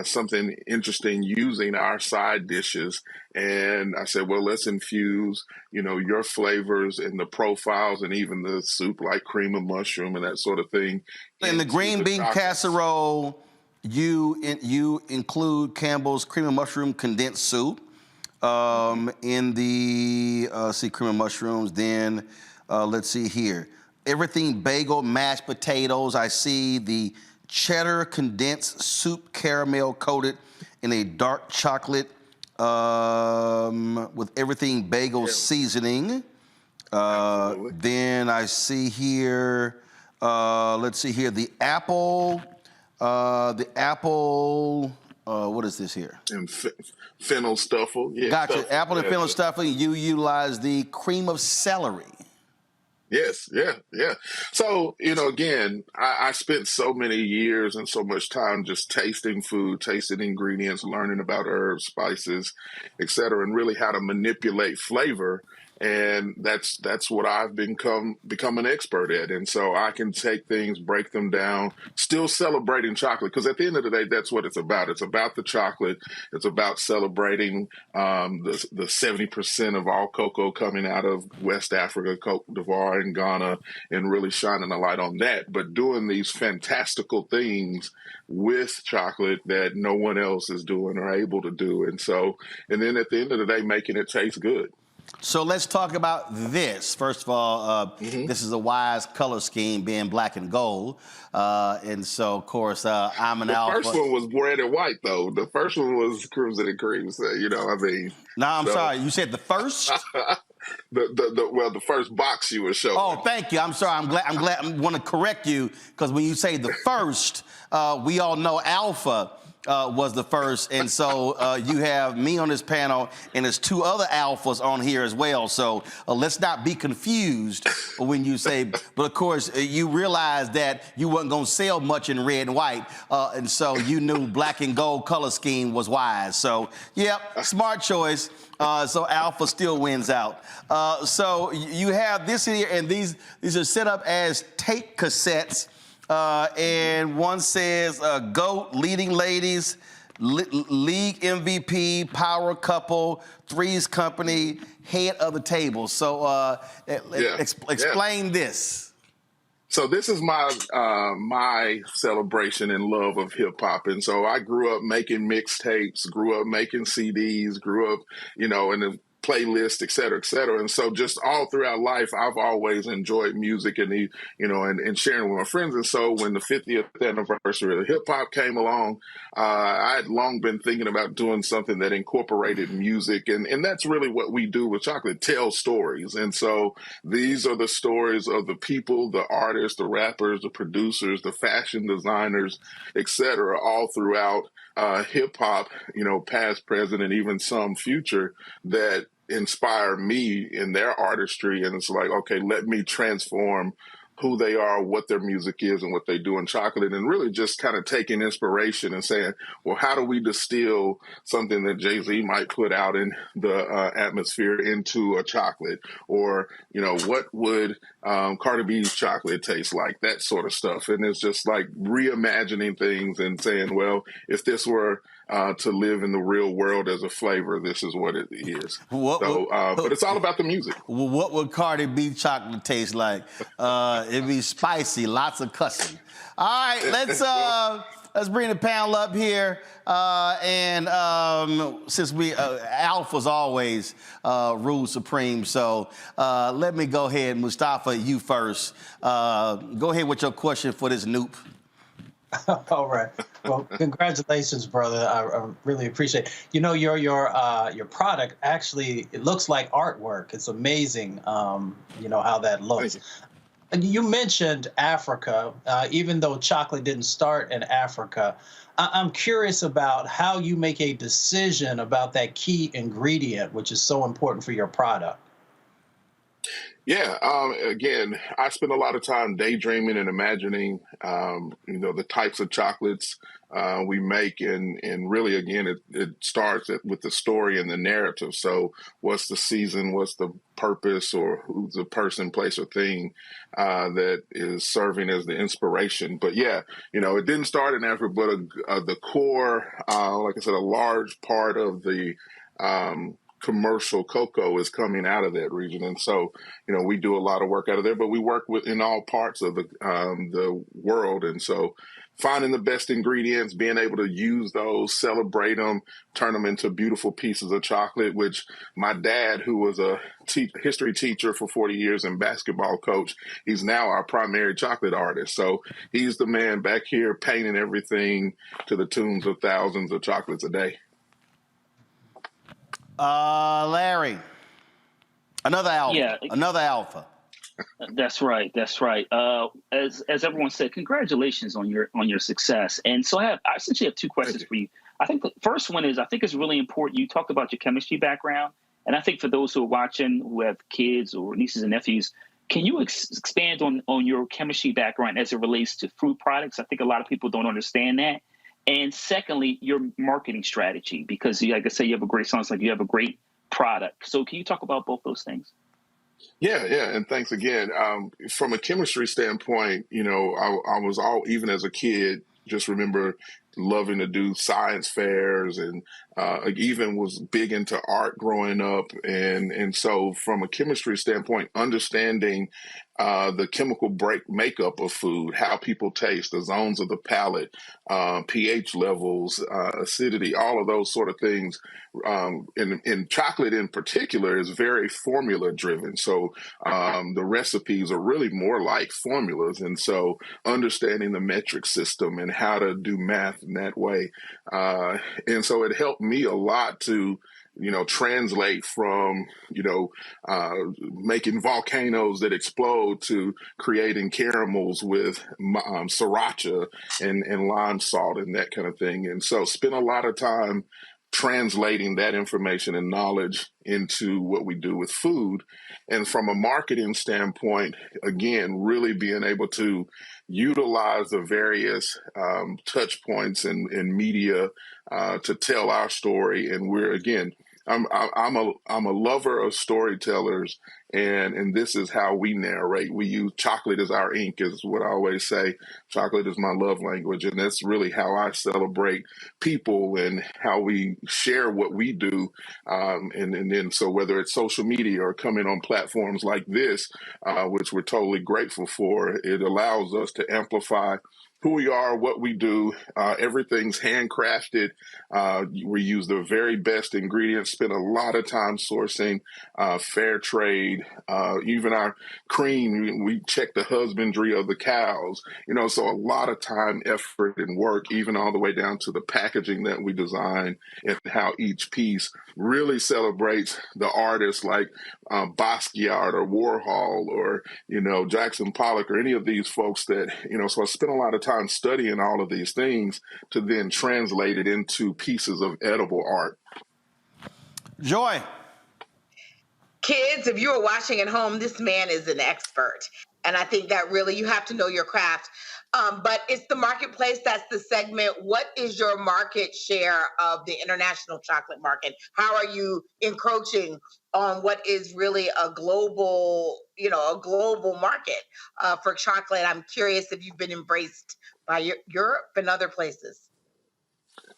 something interesting using our side dishes. And I said, well, let's infuse, your flavors and the profiles and even the soup like cream of mushroom and that sort of thing. In the green bean casserole, you include Campbell's cream of mushroom condensed soup. In the, cream of mushrooms, then let's see here. Everything bagel, mashed potatoes. I see the cheddar condensed soup caramel coated in a dark chocolate with everything bagel seasoning. Then I see here, let's see here, the apple, what is this here? And fennel stuffle. Yeah, gotcha. Stuffle. Apple and fennel stuffing. You utilize the cream of celery. Yes, yeah. So, again, I spent so many years and so much time just tasting food, tasting ingredients, learning about herbs, spices, et cetera, and really how to manipulate flavor. And that's what I've become an expert at. And so I can take things, break them down, still celebrating chocolate. Because at the end of the day, that's what it's about. It's about the chocolate. It's about celebrating the 70% of all cocoa coming out of West Africa, Cote d'Ivoire and Ghana, and really shining a light on that. But doing these fantastical things with chocolate that no one else is doing or able to do. And then at the end of the day, making it taste good. So let's talk about this. First of all, this is a wise color scheme, being black and gold. And so, of course, I'm an alpha. The first one was red and white, though. The first one was crimson and cream. So, No, I'm sorry. You said the first? the first box you were showing. Oh, thank you. I'm sorry. I'm glad. I want to correct you because when you say the first, we all know Alpha was the first, and so you have me on this panel, and there's two other alphas on here as well. So let's not be confused when you say. But of course, you realize that you weren't going to sell much in red and white, and so you knew black and gold color scheme was wise. So, yep, smart choice. So Alpha still wins out. So you have this here, and these are set up as tape cassettes. And one says GOAT, Leading Ladies, League MVP, Power Couple, Three's Company, Head of the Table. So explain this. So this is my my celebration and love of hip hop, and so I grew up making mixtapes, grew up making CDs, grew up, in the playlist, et cetera, et cetera. And so just all throughout life, I've always enjoyed music and, and sharing with my friends. And so when the 50th anniversary of hip hop came along, I had long been thinking about doing something that incorporated music. And that's really what we do with chocolate, tell stories. And so these are the stories of the people, the artists, the rappers, the producers, the fashion designers, et cetera, all throughout hip hop, past, present, and even some future that inspire me in their artistry. And it's like, okay, let me transform who they are, what their music is, and what they do in chocolate, and really just kind of taking inspiration and saying, well, how do we distill something that Jay-Z might put out in the atmosphere into a chocolate? Or, what would Cardi B's chocolate taste like? That sort of stuff. And it's just like reimagining things and saying, well, if this were to live in the real world as a flavor, this is what it is. But it's all about the music. Well, what would Cardi B chocolate taste like? It'd be spicy, lots of cussing. All right, let's bring the panel up here. And since Alpha's always rule supreme, so let me go ahead, Mustafa, you first. Go ahead with your question for this noob. All right. Well, congratulations, brother. I really appreciate it. Your product actually, it looks like artwork. It's amazing, how that looks. And you mentioned Africa, even though chocolate didn't start in Africa. I'm curious about how you make a decision about that key ingredient, which is so important for your product. Yeah. Again, I spend a lot of time daydreaming and imagining, the types of chocolates we make. And really, again, it starts with the story and the narrative. So what's the season? What's the purpose? Or who's the person, place, or thing that is serving as the inspiration? But yeah, it didn't start in Africa, but the core, like I said, a large part of the commercial cocoa is coming out of that region. And so, we do a lot of work out of there, but we work in all parts of the world. And so finding the best ingredients, being able to use those, celebrate them, turn them into beautiful pieces of chocolate, which my dad, who was a history teacher for 40 years and basketball coach, he's now our primary chocolate artist. So he's the man back here painting everything to the tunes of thousands of chocolates a day. Larry, another alpha. Yeah. Another alpha. That's right. As everyone said, congratulations on your success. And so I essentially have two questions for you. I think the first one is, I think it's really important. You talked about your chemistry background, and I think for those who are watching who have kids or nieces and nephews, can you expand on your chemistry background as it relates to fruit products? I think a lot of people don't understand that. And secondly, your marketing strategy, because like I say, you have a great, sounds like you have a great product. So can you talk about both those things? Yeah. And thanks again. From a chemistry standpoint, I was even as a kid, just remember loving to do science fairs and even was big into art growing up. And so from a chemistry standpoint, understanding the chemical makeup of food, how people taste, the zones of the palate, pH levels, acidity, all of those sort of things. In chocolate in particular is very formula driven. So the recipes are really more like formulas. And so understanding the metric system and how to do math in that way. And so it helped me a lot to translate from, making volcanoes that explode to creating caramels with sriracha and lime salt and that kind of thing. And so spend a lot of time translating that information and knowledge into what we do with food. And from a marketing standpoint, again, really being able to utilize the various touch points and media to tell our story. And we're, again, I'm a lover of storytellers, and this is how we narrate. We use chocolate as our ink, is what I always say. Chocolate is my love language, and that's really how I celebrate people and how we share what we do. And then so whether it's social media or coming on platforms like this, which we're totally grateful for, it allows us to amplify who we are, what we do. Everything's handcrafted. We use the very best ingredients, spend a lot of time sourcing fair trade. Even our cream, we check the husbandry of the cows, so a lot of time, effort, and work, even all the way down to the packaging that we design and how each piece really celebrates the artists like Basquiat or Warhol or, Jackson Pollock or any of these folks that, so I spent a lot of time studying all of these things to then translate it into pieces of edible art. Joy. Kids, if you are watching at home, this man is an expert. And I think that really you have to know your craft. But it's the marketplace. That's the segment. What is your market share of the international chocolate market? How are you encroaching on what is really a global market for chocolate? I'm curious if you've been embraced by Europe and other places.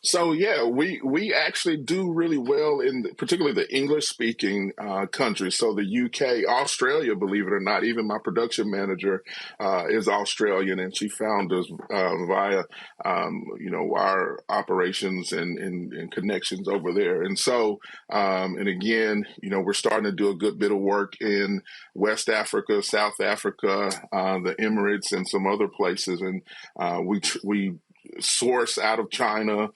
So yeah, we actually do really well in particularly the English-speaking countries. So the UK, Australia, believe it or not, even my production manager is Australian, and she found us via our operations and connections over there. And so and again, we're starting to do a good bit of work in West Africa, South Africa, the Emirates, and some other places, and we source out of China.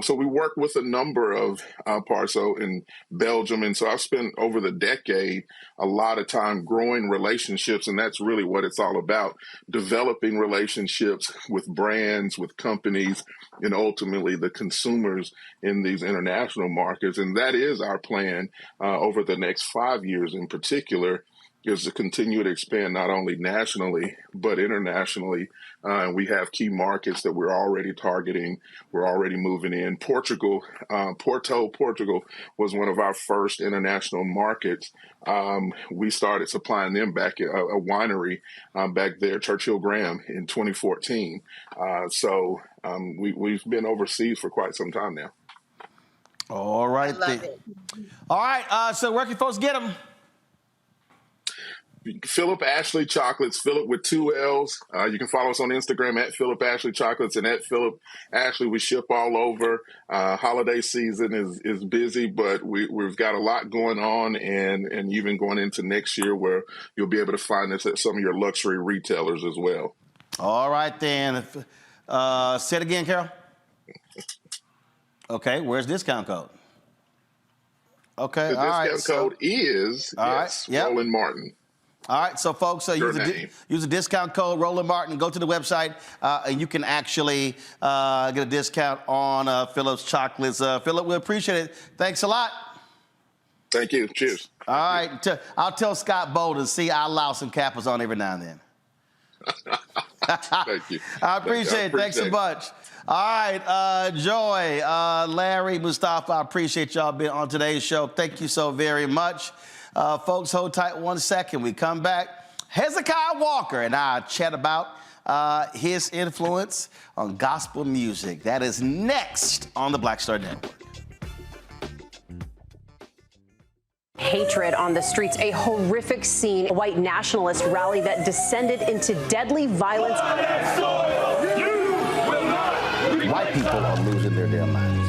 So we work with a number of parts, so in Belgium. And so I've spent over the decade a lot of time growing relationships, and that's really what it's all about, developing relationships with brands, with companies, and ultimately the consumers in these international markets. And that is our plan over the next 5 years in particular, is to continue to expand not only nationally, but internationally. We have key markets that we're already targeting. We're already moving in. Portugal was one of our first international markets. We started supplying them back at a winery back there, Churchill Graham, in 2014. So we've been overseas for quite some time now. All right. All right. So where can folks get them? Phillip Ashley Chocolates, Phillip with 2 L's. You can follow us on Instagram at Phillip Ashley Chocolates and at Phillip Ashley. We ship all over. Holiday season is busy, but we've got a lot going on, and even going into next year where you'll be able to find us at some of your luxury retailers as well. All right, then. Say it again, Carol. Okay, where's discount code? Okay, the discount code is Roland Martin. All right, so folks, use a discount code, Roland Martin. Go to the website, and you can actually get a discount on Phillip's Chocolates. Phillip, we appreciate it. Thanks a lot. Thank you. Cheers. All right, I'll tell Scott Bolden, I'll allow some Kappas on every now and then. Thank you. I appreciate it. Thanks so much. All right, Joy, Larry, Mustafa, I appreciate y'all being on today's show. Thank you so very much. Folks, hold tight 1 second. We come back. Hezekiah Walker and I chat about his influence on gospel music. That is next on the Black Star Network. Hatred on the streets, a horrific scene, a white nationalist rally that descended into deadly violence. White people are losing their damn minds.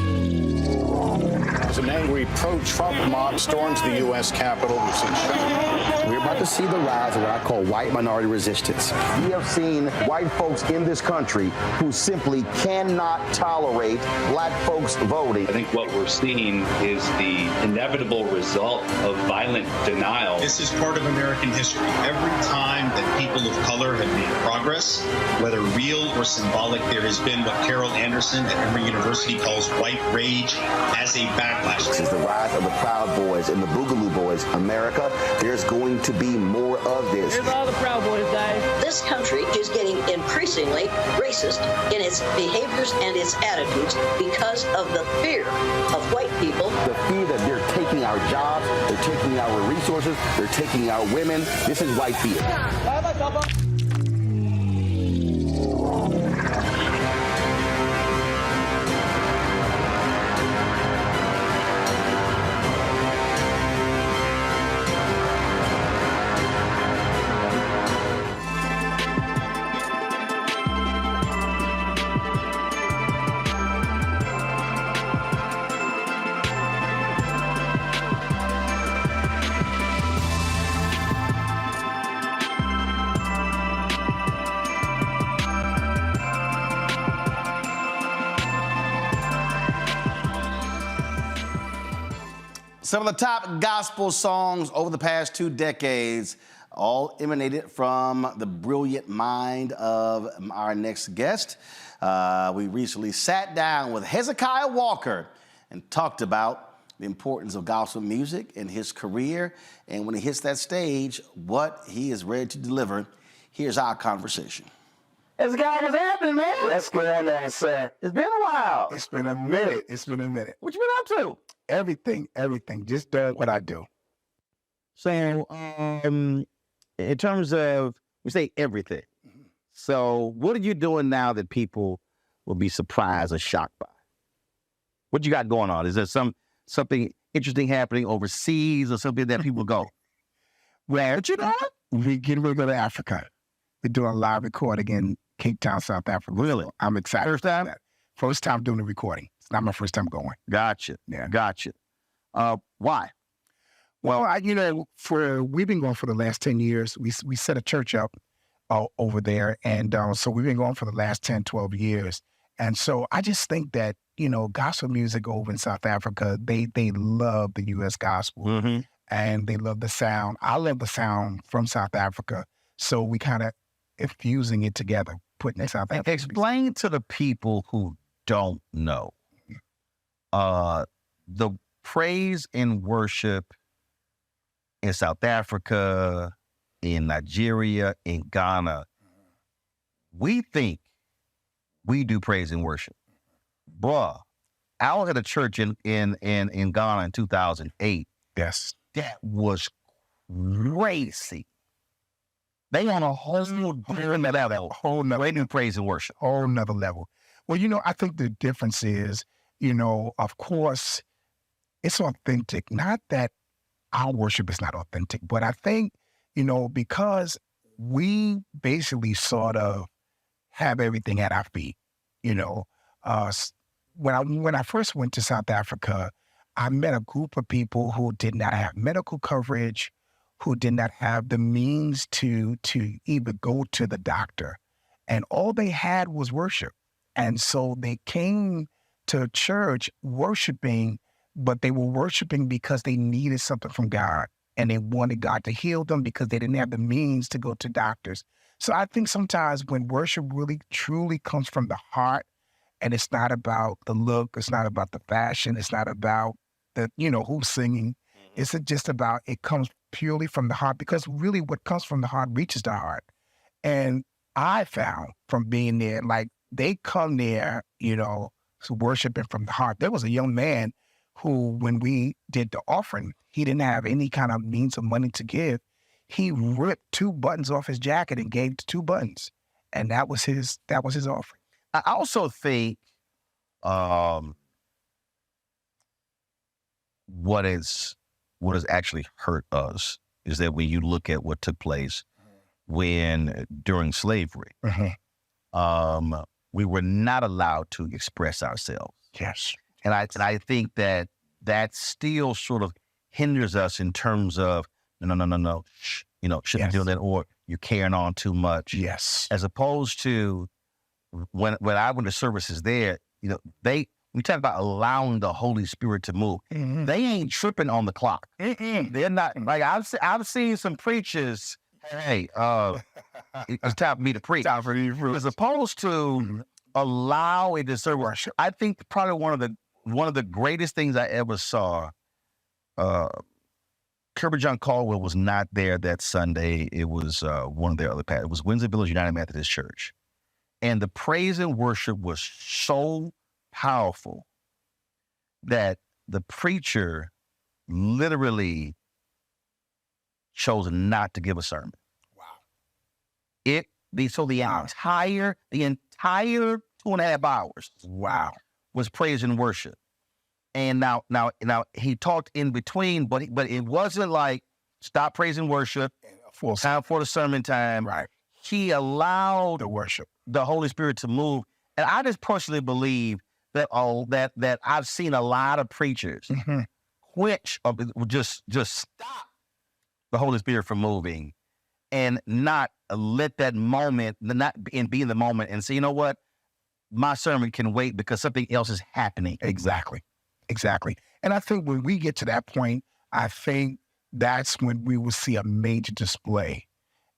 As an angry pro-Trump mob storms the U.S. Capitol, we've seen shooting. We're about to see the rise of what I call white minority resistance. We have seen white folks in this country who simply cannot tolerate black folks voting. I think what we're seeing is the inevitable result of violent denial. This is part of American history. Every time that people of color have made progress, whether real or symbolic, there has been what Carol Anderson at Emory University calls white rage as a backlash. This is the rise of the Proud Boys and the Boogaloo Boys. America, there's going to be more of this. Here's all the Proud Boys, guys. This country is getting increasingly racist in its behaviors and its attitudes because of the fear of white people. The fear that they're taking our jobs, they're taking our resources, they're taking our women. This is white fear. Some of the top gospel songs over the past 2 decades all emanated from the brilliant mind of our next guest. We recently sat down with Hezekiah Walker and talked about the importance of gospel music in his career, and when he hits that stage, what he is ready to deliver. Here's our conversation. Hezekiah, what's happening, man? What's going on, sir? It's been a while. It's been a minute. It's been a minute. What you been up to? Everything. Just doing what I do. So, in terms of, we say everything. So, what are you doing now that people will be surprised or shocked by? What you got going on? Is there something interesting happening overseas or something that people go, well, you know, we get ready to go to Africa. We're doing a live recording in Cape Town, South Africa. Really? So I'm excited. First time? First time doing the recording. It's not my first time going. Gotcha. Yeah. Gotcha. Why? Well, we've been going for the last 10 years. We set a church up over there. And so we've been going for the last 10, 12 years. And so I just think that, gospel music over in South Africa, they love the U.S. gospel. Mm-hmm. And they love the sound. I love the sound from South Africa. So we kind of infusing it together, putting it South Africa. Explain to the people who don't know. The praise and worship in South Africa, in Nigeria, in Ghana, we think we do praise and worship. Bruh, I was at a church in Ghana in 2008. Yes. That was crazy. They on a whole different level. They do praise and worship. Whole nother level. Well, I think the difference is, of course, it's authentic. Not that our worship is not authentic, but I think, because we basically sort of have everything at our feet. When I first went to South Africa, I met a group of people who did not have medical coverage, who did not have the means to even go to the doctor. And all they had was worship. And so they came to church worshiping, but they were worshiping because they needed something from God. And they wanted God to heal them because they didn't have the means to go to doctors. So I think sometimes when worship really truly comes from the heart, and it's not about the look, it's not about the fashion, it's not about the, who's singing. It's just about, it comes purely from the heart, because really what comes from the heart reaches the heart. And I found from being there, like they come there, worshiping from the heart. There was a young man who, when we did the offering, he didn't have any kind of means of money to give. He ripped 2 buttons off his jacket and gave 2 buttons. And that was his offering. I also think what has actually hurt us is that when you look at what took place during slavery, we were not allowed to express ourselves. Yes. And I think that that still sort of hinders us in terms of, no, shouldn't do that, or you're carrying on too much. Yes. As opposed to when I went to services there, we talk about allowing the Holy Spirit to move. Mm-hmm. They ain't tripping on the clock. They're not, like, I've seen some preachers, hey, it's time for me to preach. Time for you to preach. As opposed to allowing the service. I think probably one of the greatest things I ever saw, Kirby John Caldwell was not there that Sunday. It was one of their other pastors. It was Windsor Village United Methodist Church. And the praise and worship was so powerful that the preacher literally chose not to give a sermon. Wow. The entire 2.5 hours. Wow. Was praise and worship. And now he talked in between, but it wasn't like stop praise and worship, time for the sermon time. Right. He allowed the worship, the Holy Spirit to move. And I just personally believe that that I've seen a lot of preachers quench or just stop the Holy Spirit from moving and not let that moment, be in the moment and say, you know what? My sermon can wait because something else is happening. Exactly. And I think when we get to that point, I think that's when we will see a major display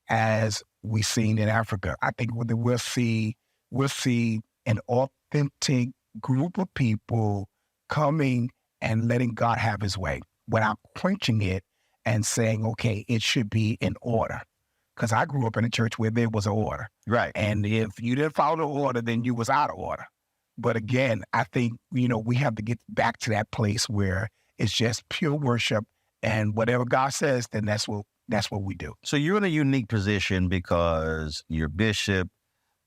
as we've seen in Africa. I think we'll see an authentic group of people coming and letting God have his way without quenching it and saying, okay, it should be in order. Because I grew up in a church where there was an order. Right. And if you didn't follow the order, then you was out of order. But again, I think, we have to get back to that place where it's just pure worship, and whatever God says, then that's what we do. So you're in a unique position because you're bishop,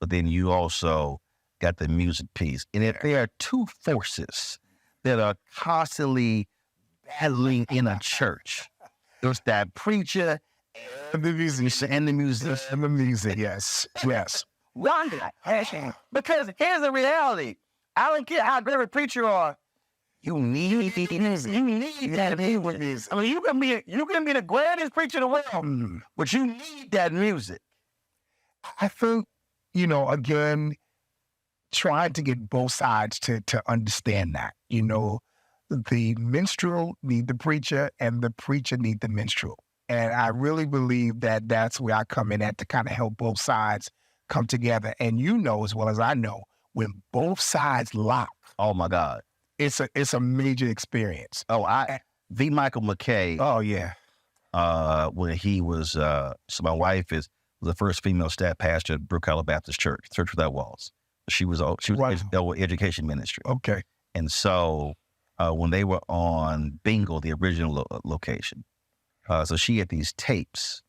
but then you also got the music piece. And if there are two forces that are constantly battling in a church, there's that preacher and the musician. And the music. And the music, yes. Because here's the reality. I don't care how great a preacher you are. You need that music. I mean, you can be the greatest preacher in the world, but you need that music. I think, again, trying to get both sides to understand that. The minstrel need the preacher, and the preacher need the minstrel. And I really believe that that's where I come in at to kind of help both sides come together. And as well as I know, when both sides lock, oh my God, it's a major experience. V. Michael McKay. Oh yeah. When he was so my wife was the first female staff pastor at Brook Hollow Baptist Church Without Walls. She was education ministry. Okay. And so when they were on Bingo, the original location, so she had these tapes,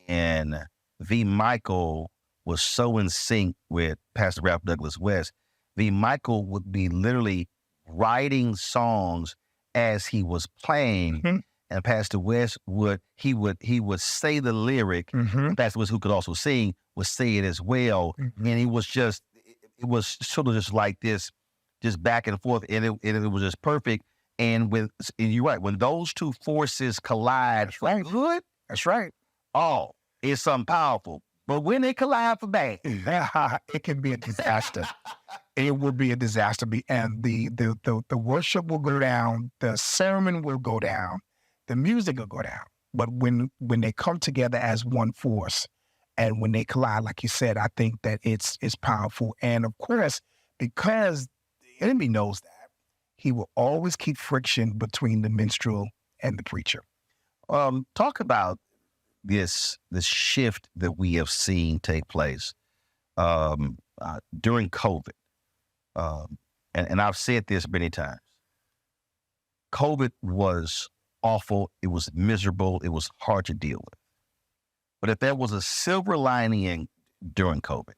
and V. Michael was so in sync with Pastor Ralph Douglas West. V. Michael would be literally writing songs as he was playing, and Pastor West would say the lyric. Pastor West, who could also sing, would say it as well, and it was sort of just like this, just back and forth, and it was just perfect. And you're right, when those two forces collide, good. That's right. Oh, it's something powerful. But when they collide for bad, it can be a disaster. It will be a disaster. And the worship will go down, the sermon will go down, the music will go down. But when they come together as one force, and when they collide, like you said, I think that it's powerful. And of course, because the enemy knows that, he will always keep friction between the minstrel and the preacher. Talk about this shift that we have seen take place during COVID. And I've said this many times. COVID was awful. It was miserable. It was hard to deal with. But if there was a silver lining during COVID,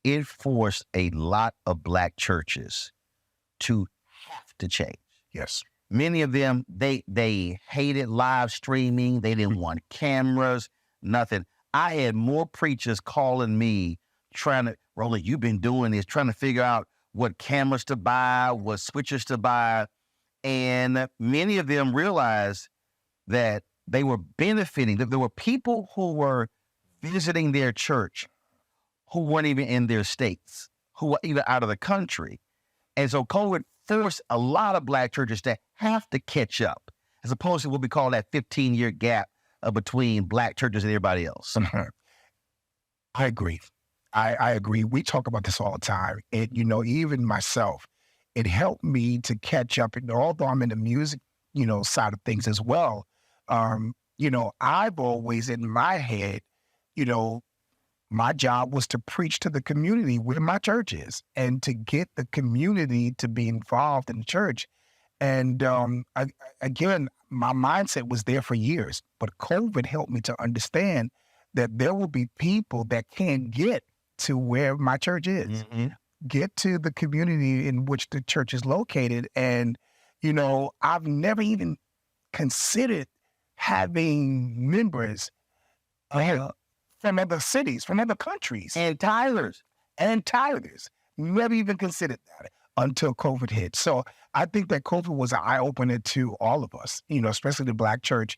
it forced a lot of Black churches to have to change. Yes. Many of them, they hated live streaming. They didn't want cameras, nothing. I had more preachers calling me Roland, you've been doing this, trying to figure out what cameras to buy, what switches to buy. And many of them realized that they were benefiting, that there were people who were visiting their church who weren't even in their states, who were even out of the country. And so COVID forced a lot of Black churches to have to catch up, as opposed to what we call that 15-year gap between Black churches and everybody else. I agree. I agree. We talk about this all the time. And, you know, even myself, it helped me to catch up. And although I'm in the music, you know, side of things as well, you know, I've always in my head, you know, my job was to preach to the community where my church is and to get the community to be involved in the church. And again, my mindset was there for years, but COVID helped me to understand that there will be people that can't get to where my church is, get to the community in which the church is located. And, you know, I've never even considered having members from other cities, from other countries. And tithers. Never even considered that until COVID hit. So I think that COVID was an eye-opener to all of us, you know, especially the Black church.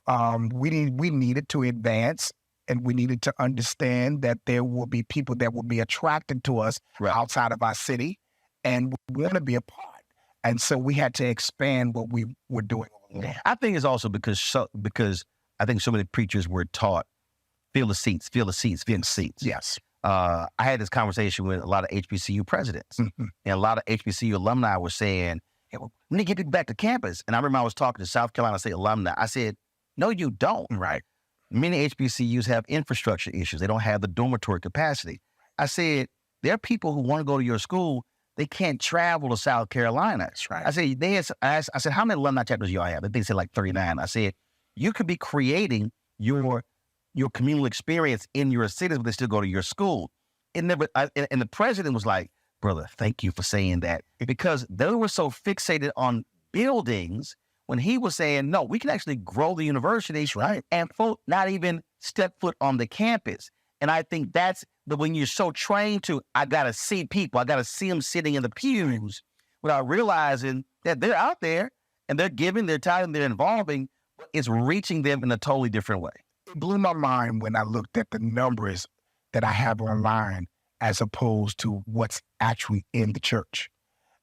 We needed to advance, and we needed to understand that there will be people that will be attracted to us outside of our city and want to be a part. And so we had to expand what we were doing. I think it's also because I think so many preachers were taught, fill the seats. Yes. I had this conversation with a lot of HBCU presidents, and a lot of HBCU alumni were saying, hey, well, we need to get people back to campus. And I remember I was talking to South Carolina State alumni. I said, no, you don't. Right. Many HBCUs have infrastructure issues. They don't have the dormitory capacity. I said, there are people who want to go to your school. They can't travel to South Carolina. That's right. I said, I said, how many alumni chapters do y'all have? They said like 39. I said, you could be creating your communal experience in your cities, but they still go to your school. And the president was like, brother, thank you for saying that. Because they were so fixated on buildings when he was saying, no, we can actually grow the university and not even step foot on the campus. And I think that's when you're so trained to, I got to see people, I got to see them sitting in the pews without realizing that they're out there and they're giving, they're tithing, they're involving, it's reaching them in a totally different way. It blew my mind when I looked at the numbers that I have online as opposed to what's actually in the church.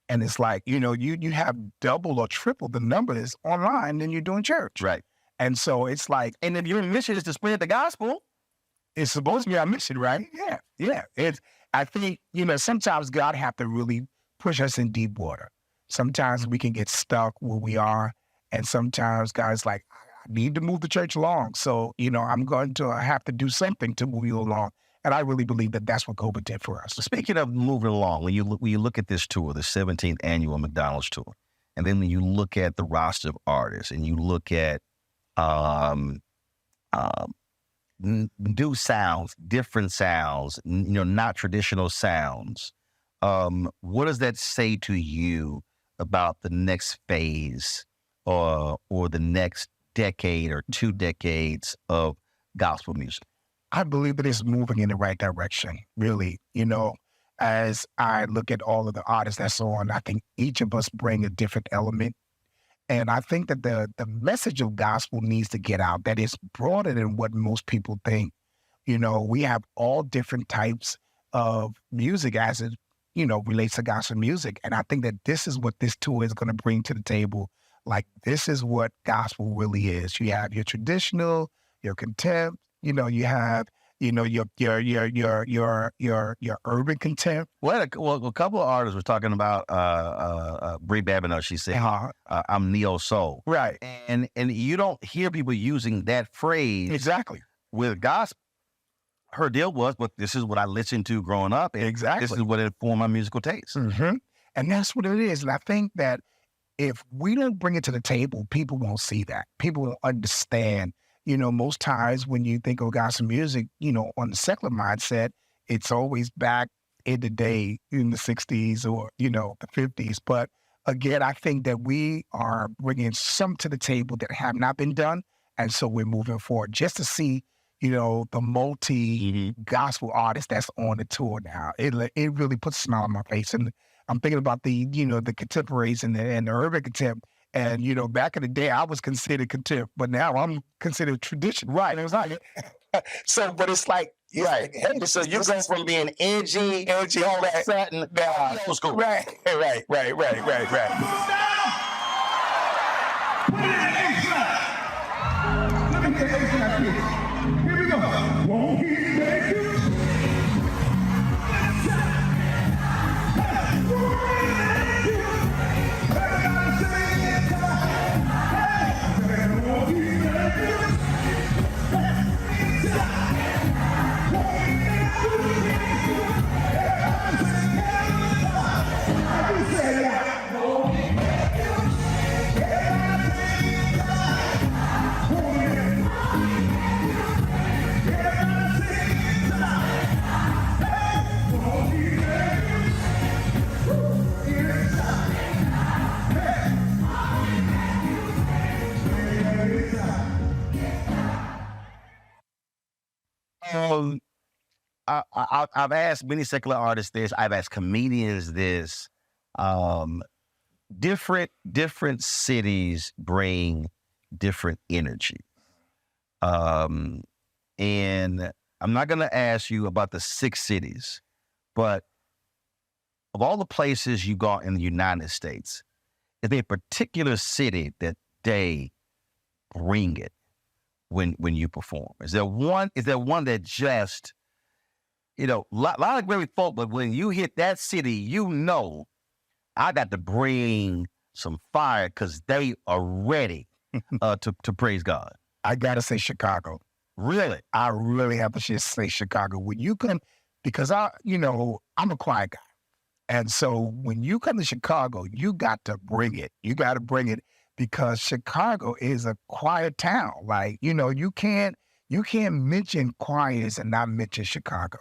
And it's like, you know, you have double or triple the numbers online than you do in church. Right. And so it's like, and if your mission is to spread the gospel, it's supposed to be our mission, right? Yeah. I think, you know, sometimes God have to really push us in deep water. Sometimes we can get stuck where we are. And sometimes God's like, I need to move the church along. So, you know, I'm going to have to do something to move you along. And I really believe that that's what COVID did for us. Speaking of moving along, when you look at this tour, the 17th annual McDonald's tour, and then when you look at the roster of artists and you look at new sounds, different sounds, you know, not traditional sounds, what does that say to you about the next phase or the next decade or 2 decades of gospel music? I believe that it's moving in the right direction, really. You know, as I look at all of the artists that's on, I think each of us bring a different element. And I think that the message of gospel needs to get out, that it's broader than what most people think. You know, we have all different types of music as it, you know, relates to gospel music. And I think that this is what this tour is going to bring to the table. Like, this is what gospel really is. You have your traditional, your contempt, you know, you have, you know, your urban contempt. Well, a couple of artists were talking about Brie Babineau. She said, "I'm neo soul," right? And you don't hear people using that phrase exactly with gospel. Her deal was, but this is what I listened to growing up. And exactly, this is what informed my musical taste. And that's what it is. And I think that if we don't bring it to the table, people won't see that. People won't understand. You know, most times when you think of gospel music, you know, on the secular mindset, it's always back in the day in the 60s or, you know, the 50s. But again, I think that we are bringing some to the table that have not been done. And so we're moving forward just to see, you know, the multi-gospel artists that's on the tour now. It really puts a smile on my face. And I'm thinking about the contemporaries and the urban contempt. And, back in the day, I was considered contempt, but now I'm considered tradition. Right. And it was like, so, but it's like, right. Hey, so you go from being edgy, all that satin, old school. Right. Let me get A-flat here. Here we go. Won't he make you? I've asked many secular artists this. I've asked comedians this. Different cities bring different energy. And I'm not going to ask you about the 6 cities, but of all the places you got in the United States, is there a particular city that they bring it when you perform? Is there one that just, lot of great folk, but when you hit that city, I got to bring some fire because they are ready to praise God? I got to say Chicago. Really? I really have to just say Chicago. When you come, because I'm a quiet guy. And so when you come to Chicago, you got to bring it. You got to bring it because Chicago is a quiet town. Like, you can't mention choirs and not mention Chicago.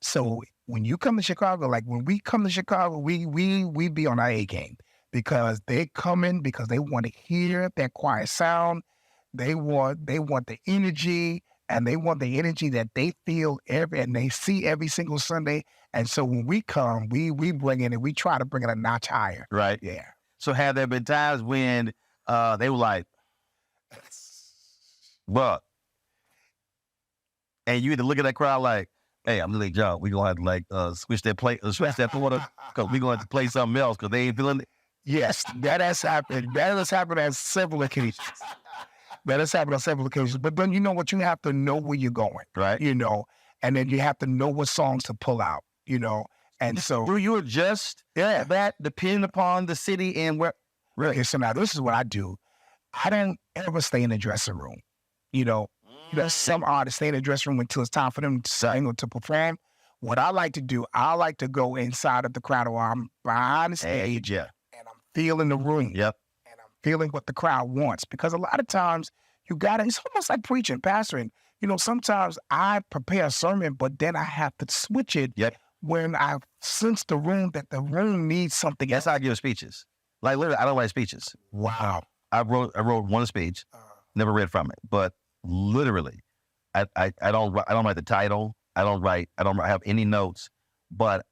So when you come to Chicago, like when we come to Chicago, we be on our A game because they come in because they want to hear that quiet sound. They want the energy, and they want the energy that they feel and they see every single Sunday. And so when we come, we bring it and we try to bring it a notch higher. Right. Yeah. So have there been times when they were like, "But," and you had to look at that crowd like, "Hey, I'm really Joe. We gonna have to switch that order because we gonna have to play something else because they ain't feeling it." Yes, that has happened. That has happened on several occasions. But then you know what? You have to know where you're going, right? And then you have to know what songs to pull out, And so do you adjust that depending upon the city and where? Really? So now this is what I do. I don't ever stay in the dressing room. Some artists stay in the dressing room until it's time for them to sing or to perform. What I like to do, I like to go inside of the crowd while I'm behind the stage, and I'm feeling the room. Yep. Feeling what the crowd wants. Because a lot of times it's almost like preaching, pastoring. Sometimes I prepare a sermon, but then I have to switch it when I sense the room that the room needs something. That's how I give speeches. Like literally, I don't write speeches. Wow. I wrote one speech, never read from it, but literally, I don't write the title. I don't have any notes, but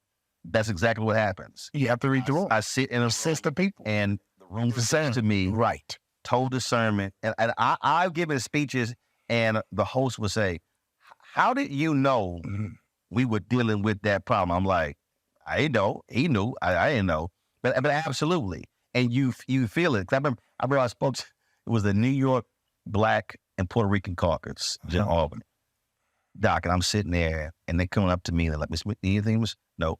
that's exactly what happens. You have to read the room. I sit in a sense the people. And room to me, right? Told discernment, and I've given speeches, and the host would say, "How did you know we were dealing with that problem?" I'm like, "I didn't know. He knew. I didn't know." But absolutely, and you feel it. I remember I spoke to, it was the New York Black and Puerto Rican Caucus in Albany. Doc, and I'm sitting there, and they coming up to me and they're like, "Miss Whitney, anything?" No.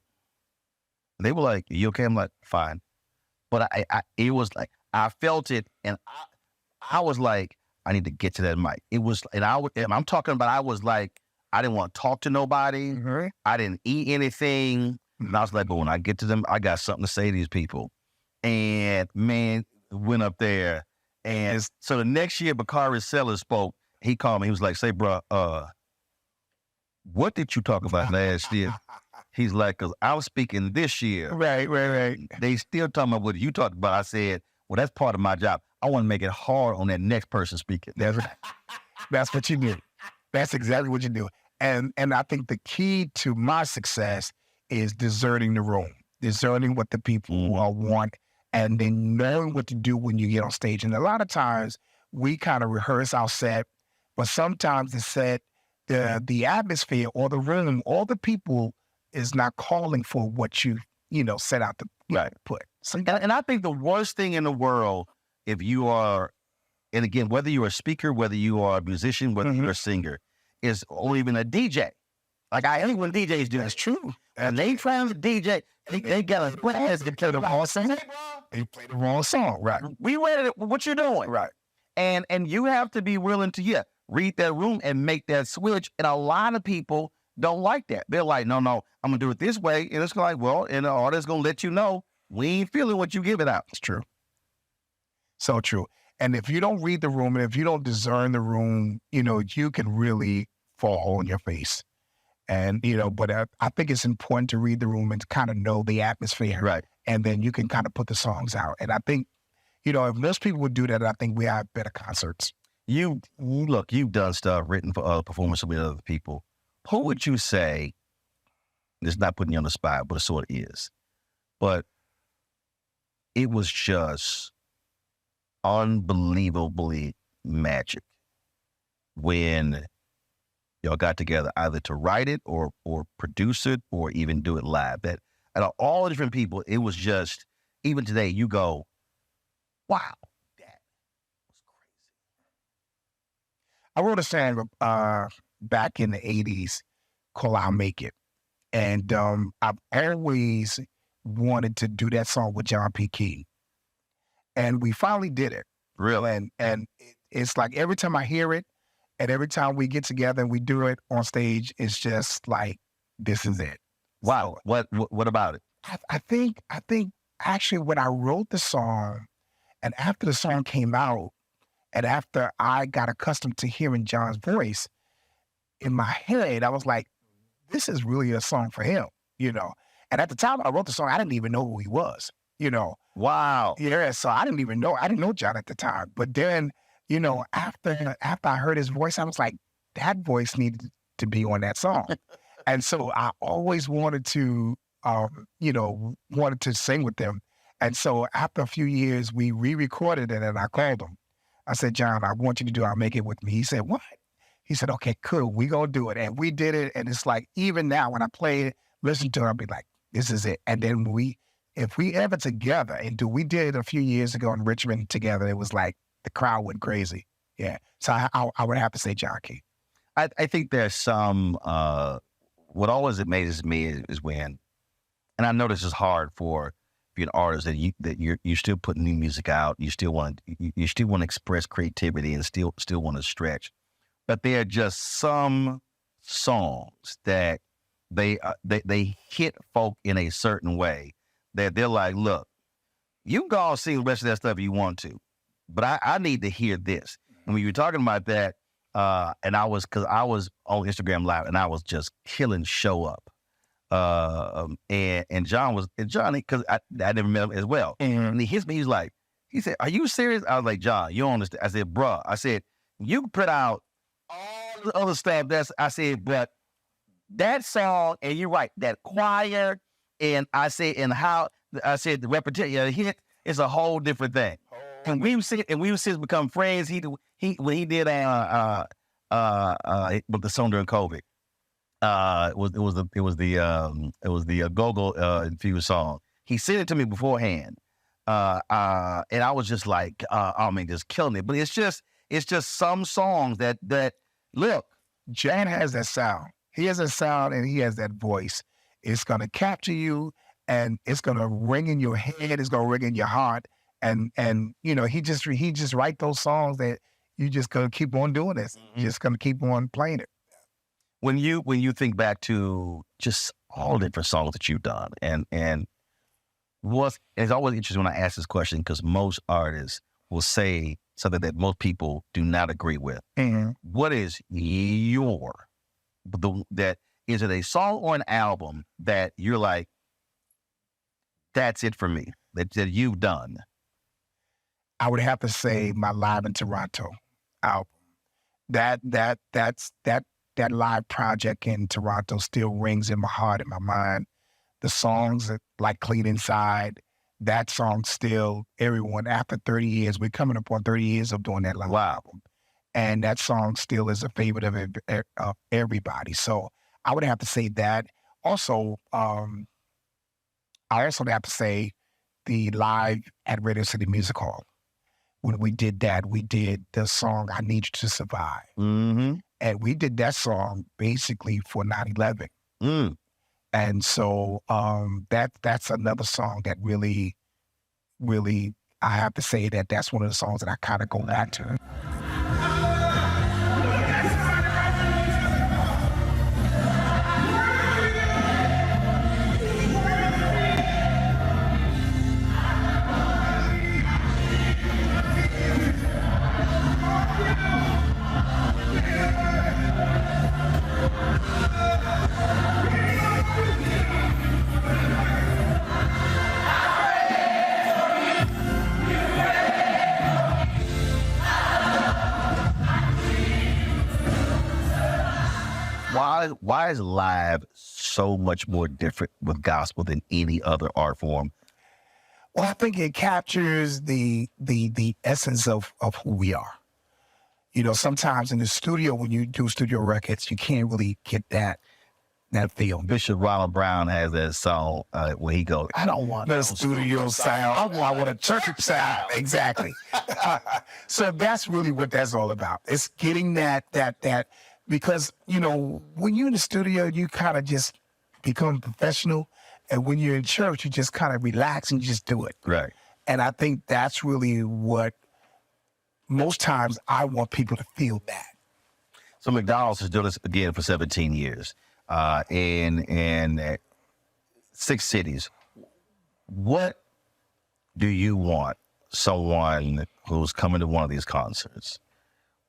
And they were like, "Are you okay?" I'm like, "Fine." But it was like, I felt it, and I was like, I need to get to that mic. It was, and I'm talking about, I was like, I didn't want to talk to nobody. I didn't eat anything. And I was like, but when I get to them, I got something to say to these people. And man, went up there. And so the next year, Bakari Sellers spoke. He called me. He was like, "Say, bro, what did you talk about last year?" He's like, "Because I was speaking this year." Right. They still talking about what you talked about. I said, "Well, that's part of my job. I want to make it hard on that next person speaking." That's right. That's what you do. That's exactly what you do. And I think the key to my success is deserting the room. discerning what the people want, and then knowing what to do when you get on stage. And a lot of times we kind of rehearse our set, but sometimes the set, the atmosphere or the room, all the people is not calling for what you set out to put. So, and I think the worst thing in the world, if you are, and again, whether you're a speaker, whether you are a musician, whether you're a singer, is, or even a DJ. Like I hate when DJs do. That's true. And they trying to DJ, they got a blast to play the wrong song. They play the wrong song, right? We read it. What you're doing, right? And you have to be willing to read that room and make that switch. And a lot of people don't like that. They're like, no, I'm gonna do it this way. And it's like, well, and the artist's gonna let you know we ain't feeling what you give it out. It's true. So true. And if you don't read the room and if you don't discern the room, you can really fall on your face. And, but I think it's important to read the room and to kind of know the atmosphere. Right. And then you can kind of put the songs out. And I think, if most people would do that, I think we have better concerts. You've done stuff written for other performers with other people. Who would you say, it's not putting you on the spot, but it sort of is, but it was just unbelievably magic when y'all got together either to write it or produce it or even do it live? That out of all the different people, it was just, even today, you go, wow, that was crazy. I wrote a song back in the 80s called I'll Make It. And I've always wanted to do that song with John P. Key. And we finally did it. Really? And it's like every time I hear it, and every time we get together and we do it on stage, it's just like, this is it. Wow. So, what about it? I think actually when I wrote the song, and after the song came out, and after I got accustomed to hearing John's voice, in my head, I was like, this is really a song for him, And at the time I wrote the song, I didn't even know who he was, Wow. Yeah, so I didn't know John at the time. But then, after I heard his voice, I was like, that voice needed to be on that song. And so I always wanted to sing with them. And so after a few years, we re-recorded it and I called him. I said, John, I want you to do I'll Make It with me. He said, what? He said, okay, cool, we gonna do it. And we did it. And it's like, even now when I play it, listen to it, I'll be like, this is it. And then if we ever together, and we did it a few years ago in Richmond together, it was like the crowd went crazy. Yeah. So I would have to say John Key. I think there's some, what always amazes me is when, and I know this is hard for being an artist, that you're still putting new music out. You still want to express creativity and still want to stretch. But there are just some songs that they hit folk in a certain way that they're like, look, you can go and sing the rest of that stuff if you want to, but I need to hear this. And when you were talking about that, and I was on Instagram Live and I was just killing Show Up. And Johnny, because I never met him as well. And he hits me, he said, are you serious? I was like, John, you don't understand. I said, bruh, you put out all the other stuff. But that song, and you're right, that choir, and the repetition, the hit is a whole different thing. And we've since become friends. When he did with the song during COVID, it was the go-go infused song. He sent it to me beforehand, and I was just like, just killing it. But it's just some songs that look. Jan has that sound. He has that sound and he has that voice. It's gonna capture you, and it's gonna ring in your head. It's gonna ring in your heart. And he just write those songs that you just gonna keep on doing this. You're just gonna keep on playing it. When you think back to just all the different songs that you've done, and it's always interesting when I ask this question, because most artists will say something that most people do not agree with. Mm-hmm. What is is it a song or an album that you're like, that's it for me, that you've done? I would have to say my Live in Toronto album. That live project in Toronto still rings in my heart and my mind. the songs like Clean Inside, that song still, everyone, after 30 years, we're coming up on 30 years of doing that live album. And that song still is a favorite of everybody. So I would have to say that. Also, I also have to say the live at Radio City Music Hall. When we did that, we did the song I Need You to Survive. Mm-hmm. And we did that song basically for 9/11. And so that's another song that really, really, I have to say that that's one of the songs that I kind of go back to. Why is live so much more different with gospel than any other art form? Well, I think it captures the essence of who we are. You know, sometimes in the studio, when you do studio records, you can't really get that feel. Bishop Ronald Brown has that song where he goes, I don't want the studio sound. I want a church sound. Exactly. So that's really what that's all about. It's getting that because, you know, when you're in the studio, you kind of just become professional. And when you're in church, you just kind of relax and you just do it. Right. And I think that's really what most times I want people to feel that. So McDonald's has done this again for 17 years in 6 cities. What do you want someone who's coming to one of these concerts?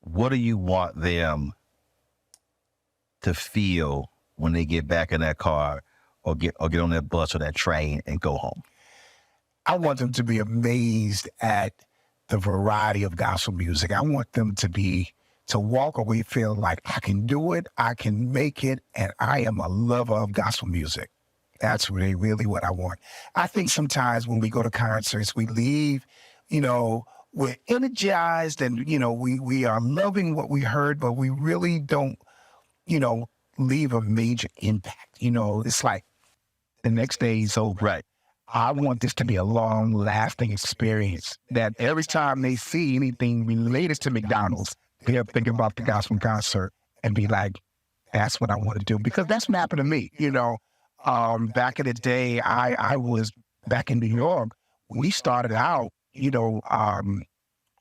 What do you want them to feel when they get back in that car or get on that bus or that train and go home? I want them to be amazed at the variety of gospel music. I want them to walk away feeling like I can do it, I can make it, and I am a lover of gospel music. That's really what I want. I think sometimes when we go to concerts, we leave, you know, we're energized and, you know, we are loving what we heard, but we really don't, you know, leave a major impact. You know, it's like the next day is over. Right. I want this to be a long lasting experience that every time they see anything related to McDonald's, they'll think about the gospel concert and be like, that's what I want to do. Because that's what happened to me. You know, back in the day, I was back in New York. We started out, you know,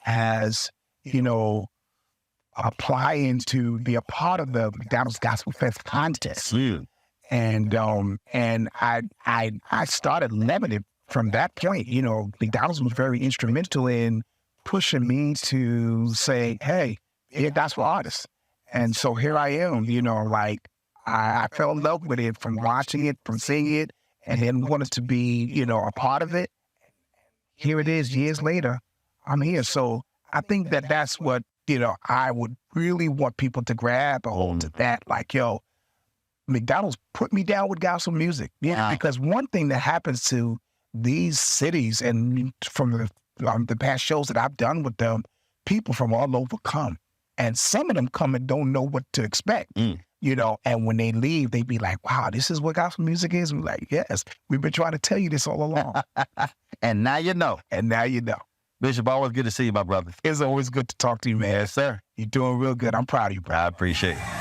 as, you know, applying to be a part of the McDonald's Gospel Fest contest. And I started loving it from that point. You know, McDonald's was very instrumental in pushing me to say, hey, be a gospel artist. And so here I am, you know, like I fell in love with it from watching it, from seeing it, and then wanted to be, you know, a part of it. Here it is, years later, I'm here. So I think that that's what, you know, I would really want people to grab a hold of that. Like, yo, McDonald's put me down with gospel music. Yeah. Because one thing that happens to these cities, and from the past shows that I've done with them, people from all over come. And some of them come and don't know what to expect, you know, and when they leave, they be like, wow, this is what gospel music is? We're like, yes, we've been trying to tell you this all along. And now you know. And now you know. Bishop, always good to see you, my brother. It's always good to talk to you, man. Yes, sir. You're doing real good. I'm proud of you, bro. I appreciate it.